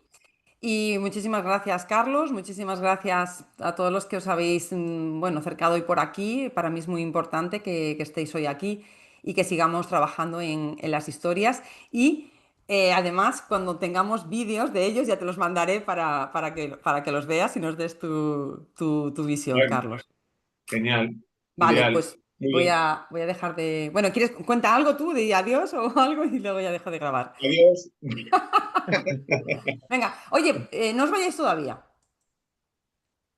Y muchísimas gracias, Carlos. Muchísimas gracias a todos los que os habéis, bueno, acercado hoy por aquí. Para mí es muy importante que estéis hoy aquí y que sigamos trabajando en las historias. Y además, cuando tengamos vídeos de ellos, ya te los mandaré para que los veas y nos des tu visión, Bueno, Carlos. genial. Vale, Ideal. pues Muy bien. voy a dejar de... Bueno, ¿quieres cuenta algo tú de adiós o algo y luego ya dejo de grabar? Adiós. Venga, oye, no os vayáis todavía.